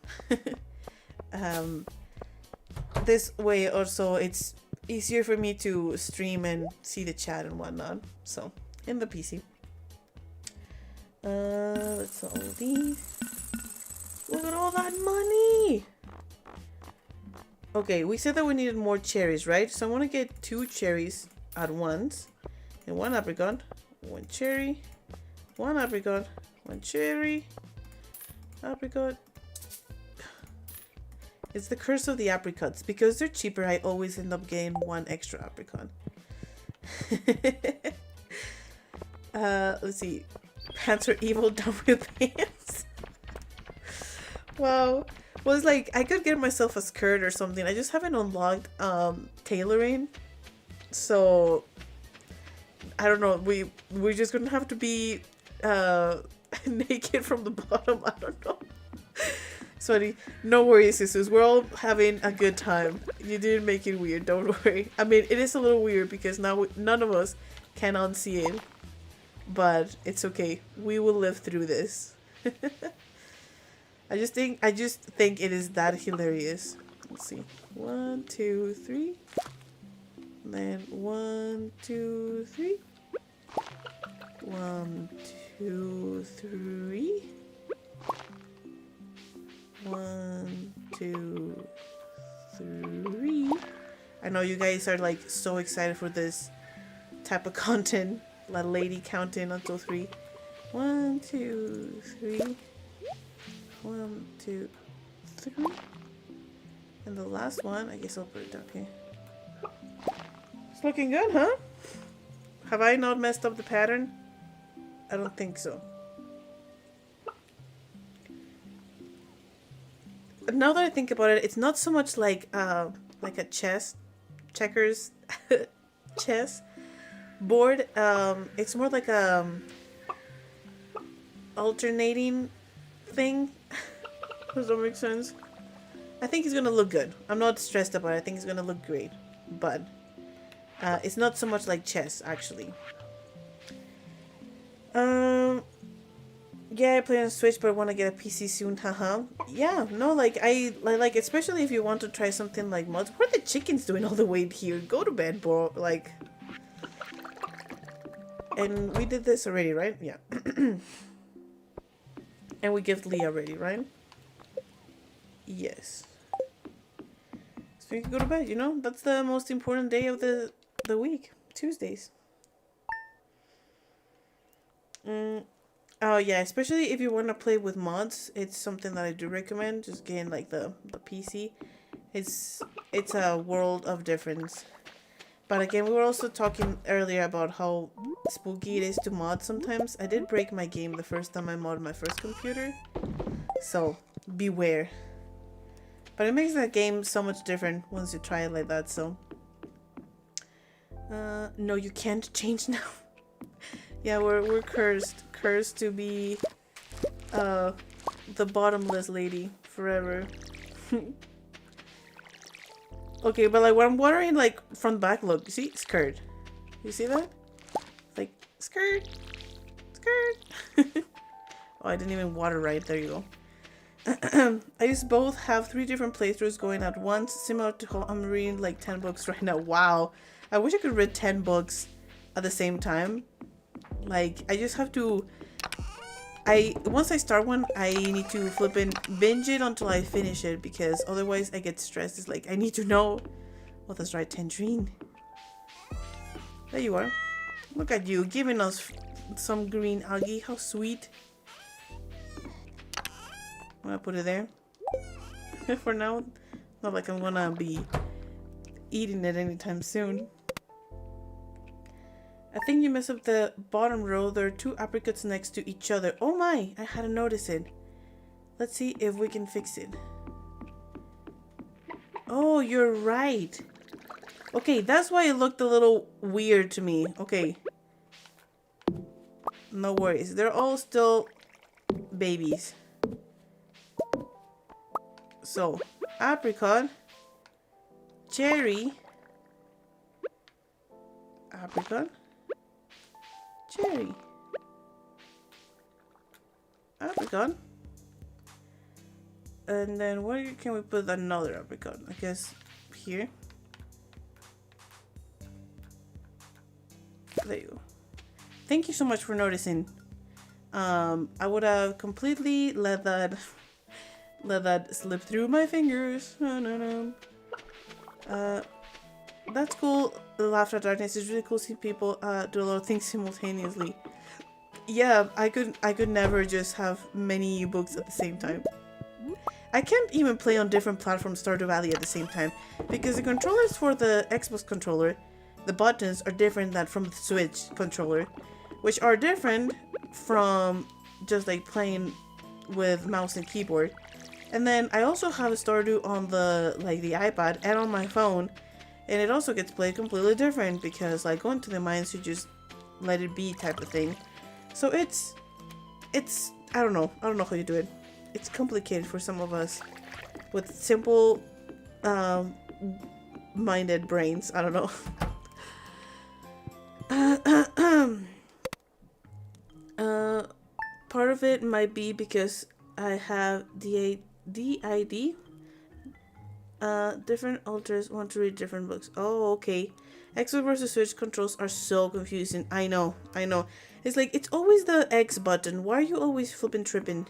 This way also, it's easier for me to stream and see the chat and whatnot. So, in the PC. Let's sell all these. Look at all that money! Okay, we said that we needed more cherries, right? So I want to get 2 cherries at once. And 1 apricot. 1 cherry. 1 apricot. 1 cherry. Apricot. It's the curse of the apricots. Because they're cheaper, I always end up getting 1 extra apricot. Let's see. Pants are evil, done with pants. Wow. Well, it's like, I could get myself a skirt or something. I just haven't unlocked tailoring. So, I don't know. We're just gonna have to be naked from the bottom. I don't know. Sorry. No worries, sisters. We're all having a good time. You didn't make it weird. Don't worry. I mean, it is a little weird because now none of us can unsee it. But it's okay. We will live through this. I just think it is that hilarious. Let's see. 1, 2, 3. Then 1, 2, 3. 1, 2, 3. 1, 2, 3. I know you guys are like so excited for this type of content. Let a lady count in until 3. 1, 2, 3. 1, 2, 3. And the last one, I guess I'll put it down here. It's looking good, huh? Have I not messed up the pattern? I don't think so. Now that I think about it, it's not so much like a checkers chess. board. It's more like a alternating thing. Does that make sense? I think it's gonna look good. I'm not stressed about it. I think it's gonna look great, but it's not so much like chess actually. Yeah, I play on Switch, but I want to get a PC soon. Haha. Yeah, no, like I like, especially if you want to try something like mods. What are the chickens doing all the way here? Go to bed, bro. Like, and we did this already, right? Yeah. And we gift Lee already, right? Yes. So you can go to bed. You know, that's the most important day of the week. Tuesdays. Oh yeah, especially if you want to play with mods, it's something that I do recommend. Just getting like the PC. It's a world of difference. But again, we were also talking earlier about how spooky it is to mod sometimes. I did break my game the first time I modded my first computer. So, beware. But it makes that game so much different once you try it like that, so. No, you can't change now. Yeah, we're cursed. Cursed to be the bottomless lady forever. Okay, but like when I'm watering like from the back, look, you see, skirt. You see that? Like skirt, skirt. Oh, I didn't even water right. There you go. I just both have 3 different playthroughs going at once, similar to how I'm reading like 10 books right now. Wow, I wish I could read 10 books at the same time. Like, I just have to, once I start one, I need to flip and binge it until I finish it, because otherwise I get stressed. It's like, I need to know. Oh, that's right, Tangerine. There you are. Look at you, giving us some green algae. How sweet. I'm gonna put it there. For now. Not like I'm gonna be eating it anytime soon. I think you messed up the bottom row. There are 2 apricots next to each other. Oh my, I hadn't noticed it. Let's see if we can fix it. Oh, you're right. Okay, that's why it looked a little weird to me. Okay. No worries. They're all still babies. So, apricot, cherry, apricot, cherry, apricot, and then where can we put another apricot? I guess here. There you go. Thank you so much for noticing. I would have completely let that slip through my fingers. No. That's cool. The Laughter at Darkness is really cool seeing people do a lot of things simultaneously. Yeah, I could never just have many books at the same time. I can't even play on different platforms Stardew Valley at the same time, because the controllers for the Xbox controller, the buttons are different than from the Switch controller, which are different from just like playing with mouse and keyboard. And then I also have Stardew on the iPad and on my phone, and it also gets played completely different, because like going to the mines, you just let it be type of thing. So it's I don't know how you do it. It's complicated for some of us with simple minded brains. I don't know. Part of it might be because I have DID. Different alters want to read different books. Oh, okay. Xbox versus Switch controls are so confusing. I know. It's like, it's always the X button. Why are you always flipping tripping?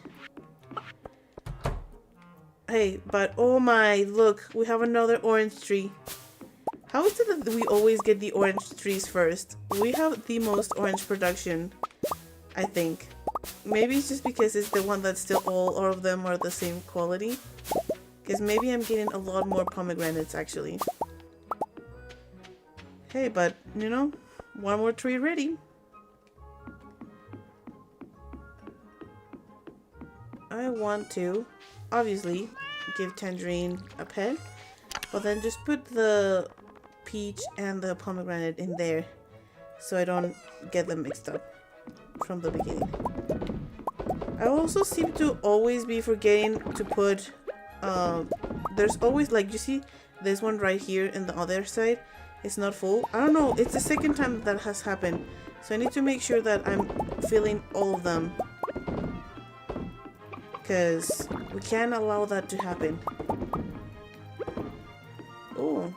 Hey, but oh my, look, we have another orange tree. How is it that we always get the orange trees first? We have the most orange production, I think. Maybe it's just because it's the one that's still all of them are the same quality. Because maybe I'm getting a lot more pomegranates actually. Hey, but you know, one more tree ready. I want to obviously give Tangerine a pet, but then just put the peach and the pomegranate in there. so I don't get them mixed up from the beginning. I also seem to always be forgetting to put, there's always, like, you see this one right here in the other side, it's not full. I don't know, it's the second time that has happened, so I need to make sure that I'm filling all of them, because we can't allow that to happen. Oh,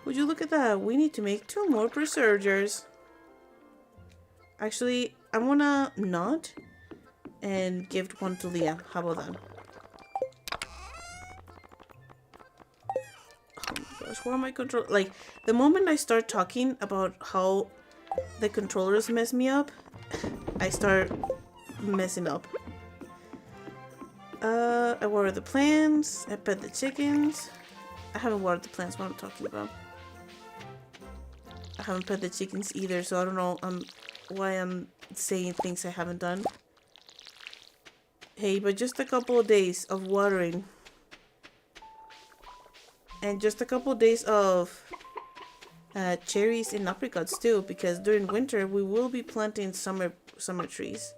would you look at that? We need to make 2 more preservers. Actually, I wanna not and give one to Leah. How about that? Oh my gosh, why am I like, the moment I start talking about how the controllers mess me up, I start messing up. I water the plants, I pet the chickens. I haven't watered the plants, what I'm talking about. I haven't pet the chickens either, so I don't know why I'm saying things I haven't done. Hey, but just a couple of days of watering. And just a couple of days of cherries and apricots too, because during winter we will be planting summer trees.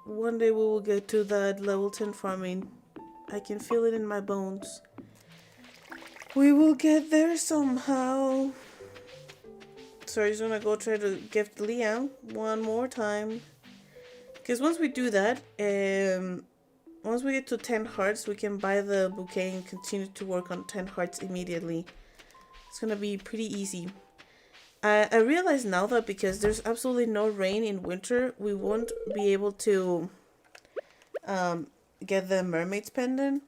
One day we will get to that level 10 farming. I can feel it in my bones. We will get there somehow. So I'm just gonna go try to gift Leah one more time. Because once we do that, once we get to 10 hearts, we can buy the bouquet and continue to work on 10 hearts immediately. It's gonna be pretty easy. I realize now that because there's absolutely no rain in winter, we won't be able to get the mermaid's pendant.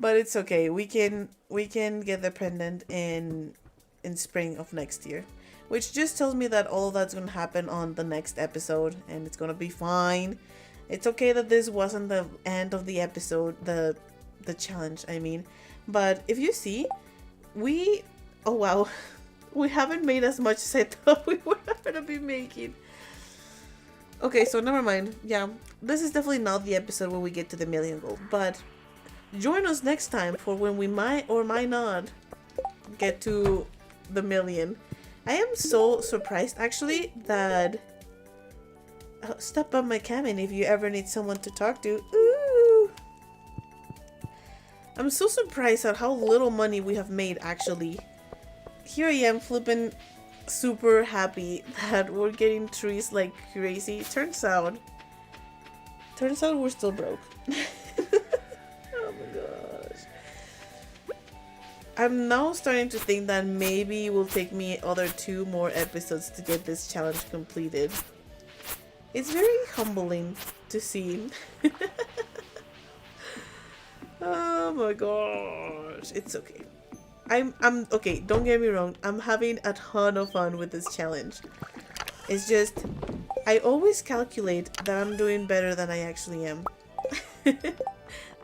But it's okay. We can get the pendant in spring of next year, which just tells me that all of that's gonna happen on the next episode, and it's gonna be fine. It's okay that this wasn't the end of the episode, the challenge, I mean. But if you see, oh wow, we haven't made as much as I thought we were gonna be making. Okay, so never mind. Yeah, this is definitely not the episode where we get to the million goal, but join us next time for when we might or might not get to the million. I am so surprised actually that stop by my cabin if you ever need someone to talk to. Ooh. I'm so surprised at how little money we have made actually. Here I am flipping super happy that we're getting trees like crazy. Turns out we're still broke. Oh my gosh. I'm now starting to think that maybe it will take me other 2 more episodes to get this challenge completed. It's very humbling to see. Oh my gosh. It's okay. I'm okay, don't get me wrong. I'm having a ton of fun with this challenge. It's just I always calculate that I'm doing better than I actually am.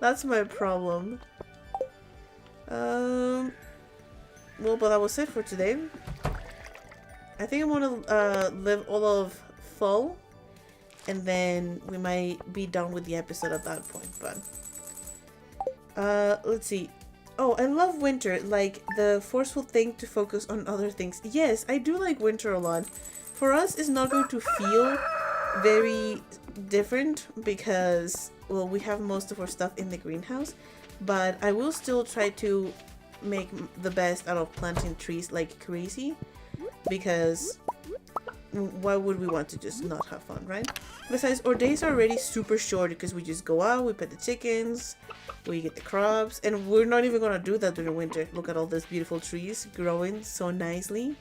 That's my problem. Well, but that was it for today. I think I want to live all of fall, and then we might be done with the episode at that point. But let's see. Oh, I love winter, like the forceful thing to focus on other things. Yes, I do like winter a lot. For us, it's not going to feel very different because, well, we have most of our stuff in the greenhouse, but I will still try to make the best out of planting trees like crazy, because why would we want to just not have fun, right? Besides, our days are already super short because we just go out, we pet the chickens, we get the crops, and we're not even gonna do that during winter. Look at all these beautiful trees growing so nicely.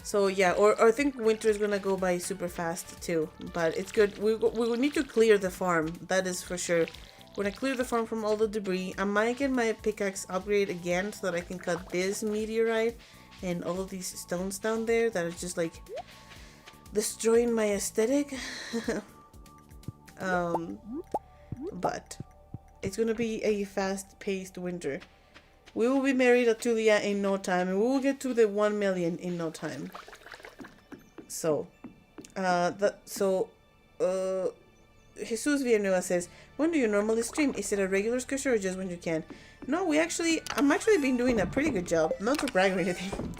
So yeah, or I think winter is gonna go by super fast too, but it's good. We will need to clear the farm, that is for sure. When I clear the farm from all the debris, I might get my pickaxe upgrade again so that I can cut this meteorite and all of these stones down there that are just like destroying my aesthetic. But it's gonna be a fast-paced winter. We will be married at Tulia in no time, and we will get to the 1 million in no time. So, Jesus Villanueva says, when do you normally stream? Is it a regular schedule or just when you can? No, I'm actually been doing a pretty good job. Not to brag or anything,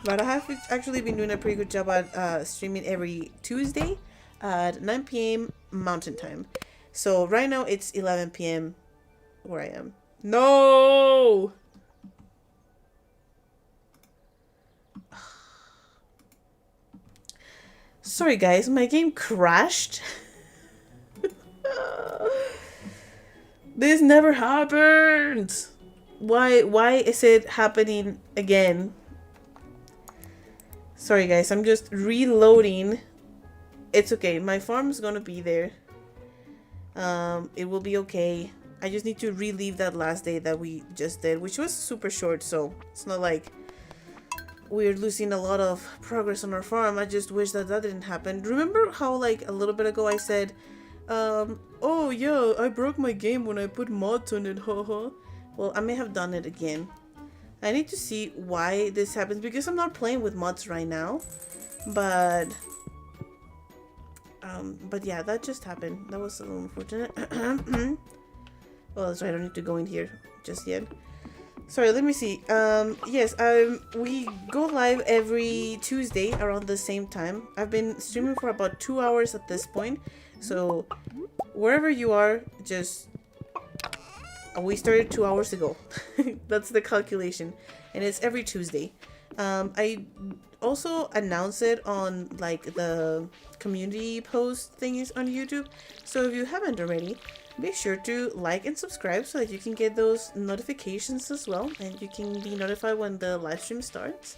but I have actually been doing a pretty good job at streaming every Tuesday at 9 p.m. Mountain Time. So right now it's 11 p.m. where I am. No! Sorry guys, my game crashed. This never happens. Why is it happening again? Sorry guys, I'm just reloading. It's okay. My farm's gonna be there. It will be okay. I just need to relive that last day that we just did, which was super short, so it's not like we're losing a lot of progress on our farm. I just wish that didn't happen. Remember how like a little bit ago I said, oh yeah, I broke my game when I put mods on it, haha. Well, I may have done it again. I need to see why this happens because I'm not playing with mods right now. But yeah, that just happened. That was a little unfortunate. Well, that's right, I don't need to go in here just yet. Sorry, let me see. Yes, we go live every Tuesday around the same time. I've been streaming for about 2 hours at this point. So, wherever you are, just... we started 2 hours ago. That's the calculation. And it's every Tuesday. I also announce it on, like, the community post thingies on YouTube. So, if you haven't already, be sure to like and subscribe so that you can get those notifications as well. And you can be notified when the live stream starts.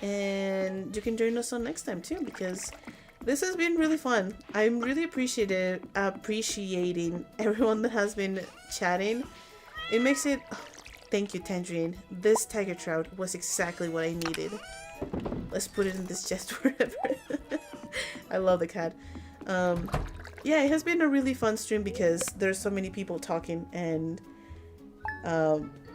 And you can join us on next time too, because this has been really fun. I'm really appreciating everyone that has been chatting. It makes it... Oh, thank you, Tangerine. This tiger trout was exactly what I needed. Let's put it in this chest forever. I love the cat. Yeah, it has been a really fun stream because there's so many people talking and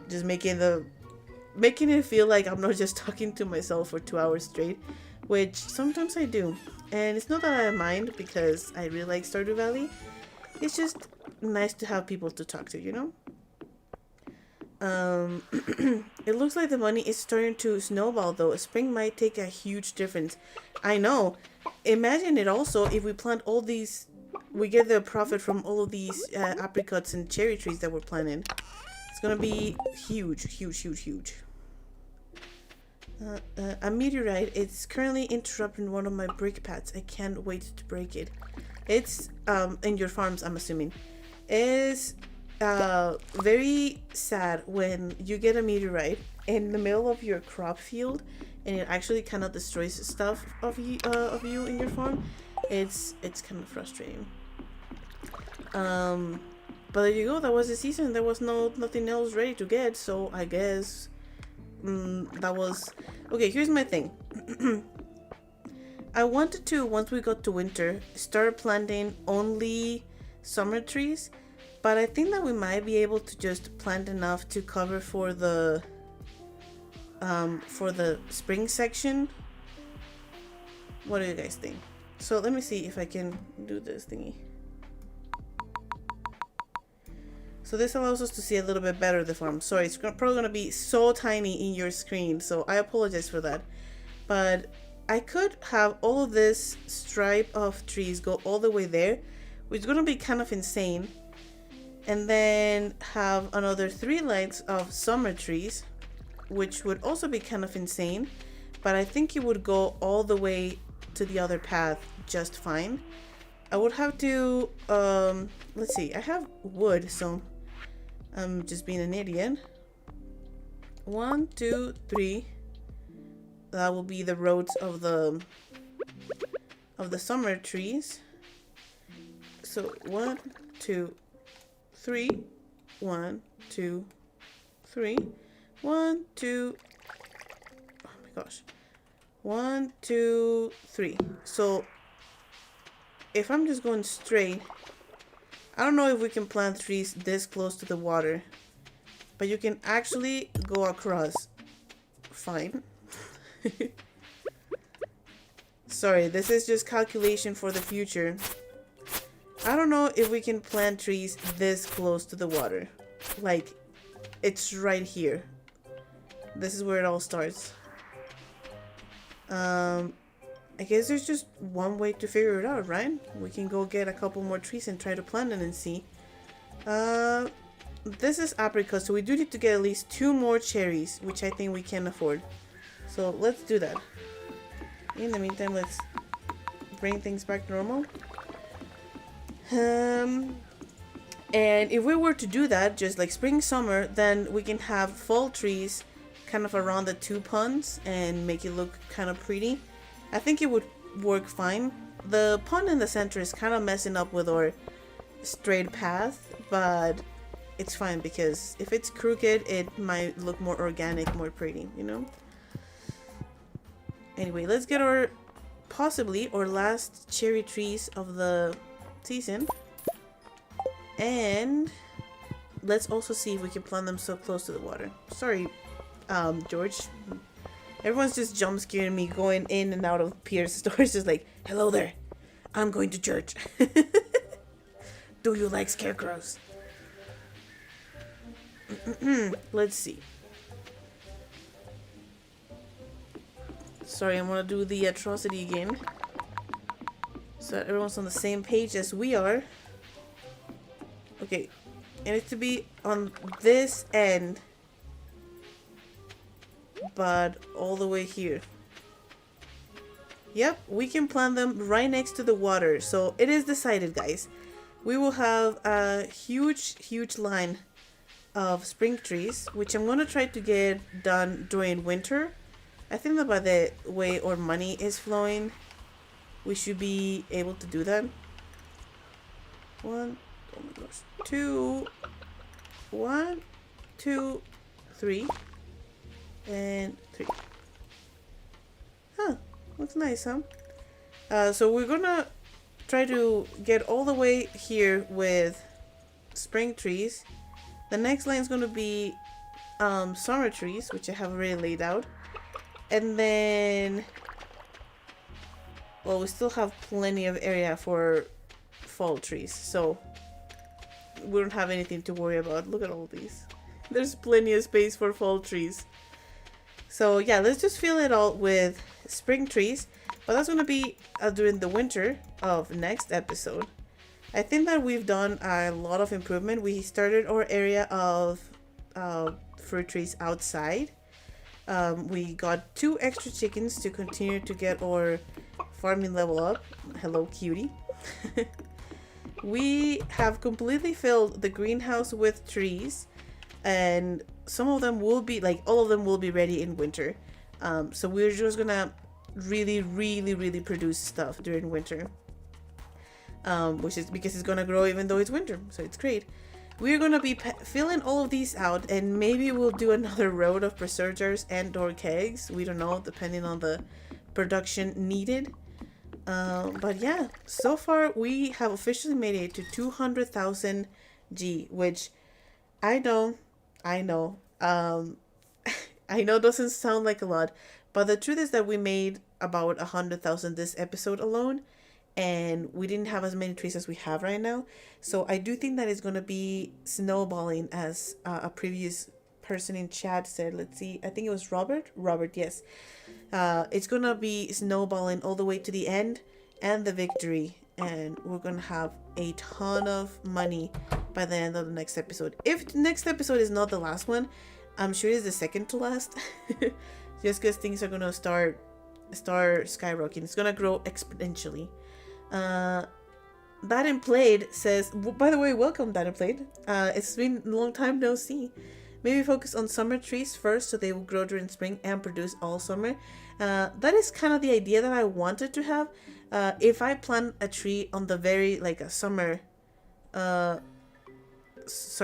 just making it feel like I'm not just talking to myself for 2 hours straight, which sometimes I do. And it's not that I mind because I really like Stardew Valley. It's just nice to have people to talk to, you know? It looks like the money is starting to snowball though. Spring might take a huge difference. I know. Imagine it also if we plant all these... We get the profit from all of these apricots and cherry trees that we're planting. It's gonna be huge, huge, huge, huge. A meteorite. It's currently interrupting one of my brick paths. I can't wait to break it. It's in your farms, I'm assuming. It's very sad when you get a meteorite in the middle of your crop field and it actually kind of destroys stuff of you in your farm. It's kind of frustrating. But there you go. That was the season. There was nothing else ready to get, so I guess that was okay. Here's my thing. I wanted to, once we got to winter, start planting only summer trees, but I think that we might be able to just plant enough to cover for the spring section. What do you guys think? So let me see if I can do this thingy. So this allows us to see a little bit better the farm. Sorry, it's probably going to be so tiny in your screen, so I apologize for that. But I could have all of this stripe of trees go all the way there, which is going to be kind of insane. And then have another 3 lines of summer trees, which would also be kind of insane. But I think it would go all the way to the other path just fine. I would have to let's see, I have wood, so I'm just being an idiot. 1, 2, 3. That will be the roads of the summer trees. So 1, 2, 3. 1, 2, 3. 1, 2. Oh my gosh. 1, 2, 3. So if I'm just going straight, I don't know if we can plant trees this close to the water. but you can actually go across. Fine. Sorry, this is just calculation for the future. I don't know if we can plant trees this close to the water. Like, it's right here. This is where it all starts. I guess there's just one way to figure it out, right? We can go get a couple more trees and try to plant them and see. This is apricot, so we do need to get at least 2 more cherries, which I think we can afford. So let's do that. In the meantime, let's bring things back normal. And if we were to do that, just like spring, summer, then we can have fall trees kind of around the 2 ponds and make it look kind of pretty. I think it would work fine. The pond in the center is kind of messing up with our straight path, but it's fine because if it's crooked, it might look more organic, more pretty, you know? Anyway, let's get our, possibly, our last cherry trees of the season. And let's also see if we can plant them so close to the water. Sorry, George. Everyone's just jump scaring me going in and out of Pierre's stores, just like, hello there, I'm going to church. Do you like scarecrows? Let's see. Sorry, I'm gonna do the atrocity again, so that everyone's on the same page as we are. Okay, it needs to be on this end, but all the way here. Yep, we can plant them right next to the water. So it is decided, guys. We will have a huge line of spring trees, which I'm gonna try to get done during winter. I think that by the way our money is flowing, we should be able to do that. 1, oh my gosh, 2, 1, 2, 3, and 3. Huh, looks nice, huh? So we're gonna try to get all the way here with spring trees. The next line is gonna be summer trees, which I have already laid out. And then, well, we still have plenty of area for fall trees, so we don't have anything to worry about. Look at all these. There's plenty of space for fall trees. So yeah, let's just fill it all with spring trees, but that's gonna be during the winter of next episode. I think that we've done a lot of improvement. We started our area of fruit trees outside. We got 2 extra chickens to continue to get our farming level up. Hello, cutie. We have completely filled the greenhouse with trees, and some of them will be, like, all of them will be ready in winter. So we're just gonna really produce stuff during winter, which is because it's gonna grow even though it's winter, so it's great. We're gonna be filling all of these out, and maybe we'll do another road of preserve jars and or kegs. We don't know, depending on the production needed. But yeah, so far we have officially made it to 200,000 G, which I know, I know doesn't sound like a lot, but the truth is that we made about 100,000 this episode alone, and we didn't have as many trees as we have right now. So I do think that it's going to be snowballing, as a previous person in chat said. Let's see, I think it was Robert, yes. It's going to be snowballing all the way to the end and the victory, and we're going to have a ton of money by the end of the next episode. If the next episode is not the last one, I'm sure it's the second to last. Just because things are going to start skyrocketing. It's going to grow exponentially. That and Played says, by the way, welcome That and Played. It's been a long time no see. Maybe focus on summer trees first, so they will grow during spring and produce all summer. That is kind of the idea that I wanted to have. If I plant a tree on the very, like, a summer,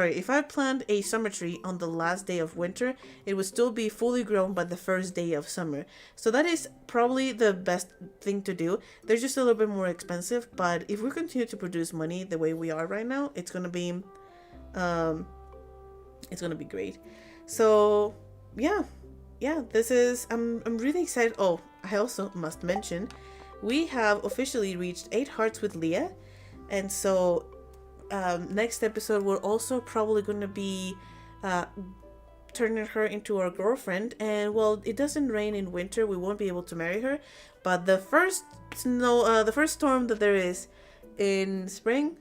if I plant a summer tree on the last day of winter, it would still be fully grown by the first day of summer. So that is probably the best thing to do. They're just a little bit more expensive, but if we continue to produce money the way we are right now, it's gonna be It's gonna be great. So yeah, this is I'm really excited. Oh, I also must mention we have officially reached 8 hearts with Leah, and so next episode we're also probably going to be uh, turning her into our girlfriend. And well, it doesn't rain in winter, we won't be able to marry her, but the first the first storm that there is in spring,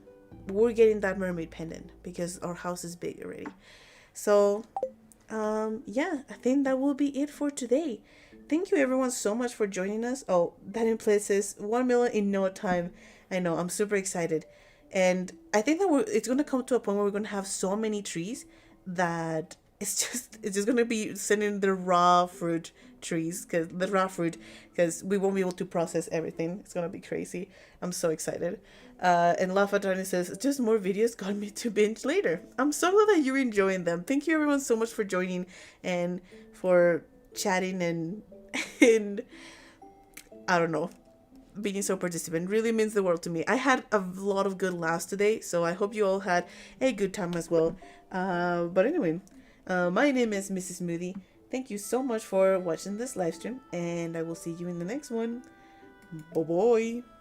we're getting that mermaid pendant because our house is big already. So yeah, I think that will be it for today. Thank you everyone so much for joining us. Oh, that in places 1 million in no time. I know, I'm super excited. And I think that it's gonna come to a point where we're gonna have so many trees that it's just gonna be sending the raw fruit trees, because we won't be able to process everything. It's gonna be crazy. I'm so excited. And Lafatani says, just more videos got me to binge later. I'm so glad that you're enjoying them. Thank you everyone so much for joining and for chatting and I don't know, being so participant. Really means the world to me. I had a lot of good laughs today, so I hope you all had a good time as well. But anyway, my name is Mrs. Smoothie. Thank you so much for watching this live stream, and I will see you in the next one. Bye bye.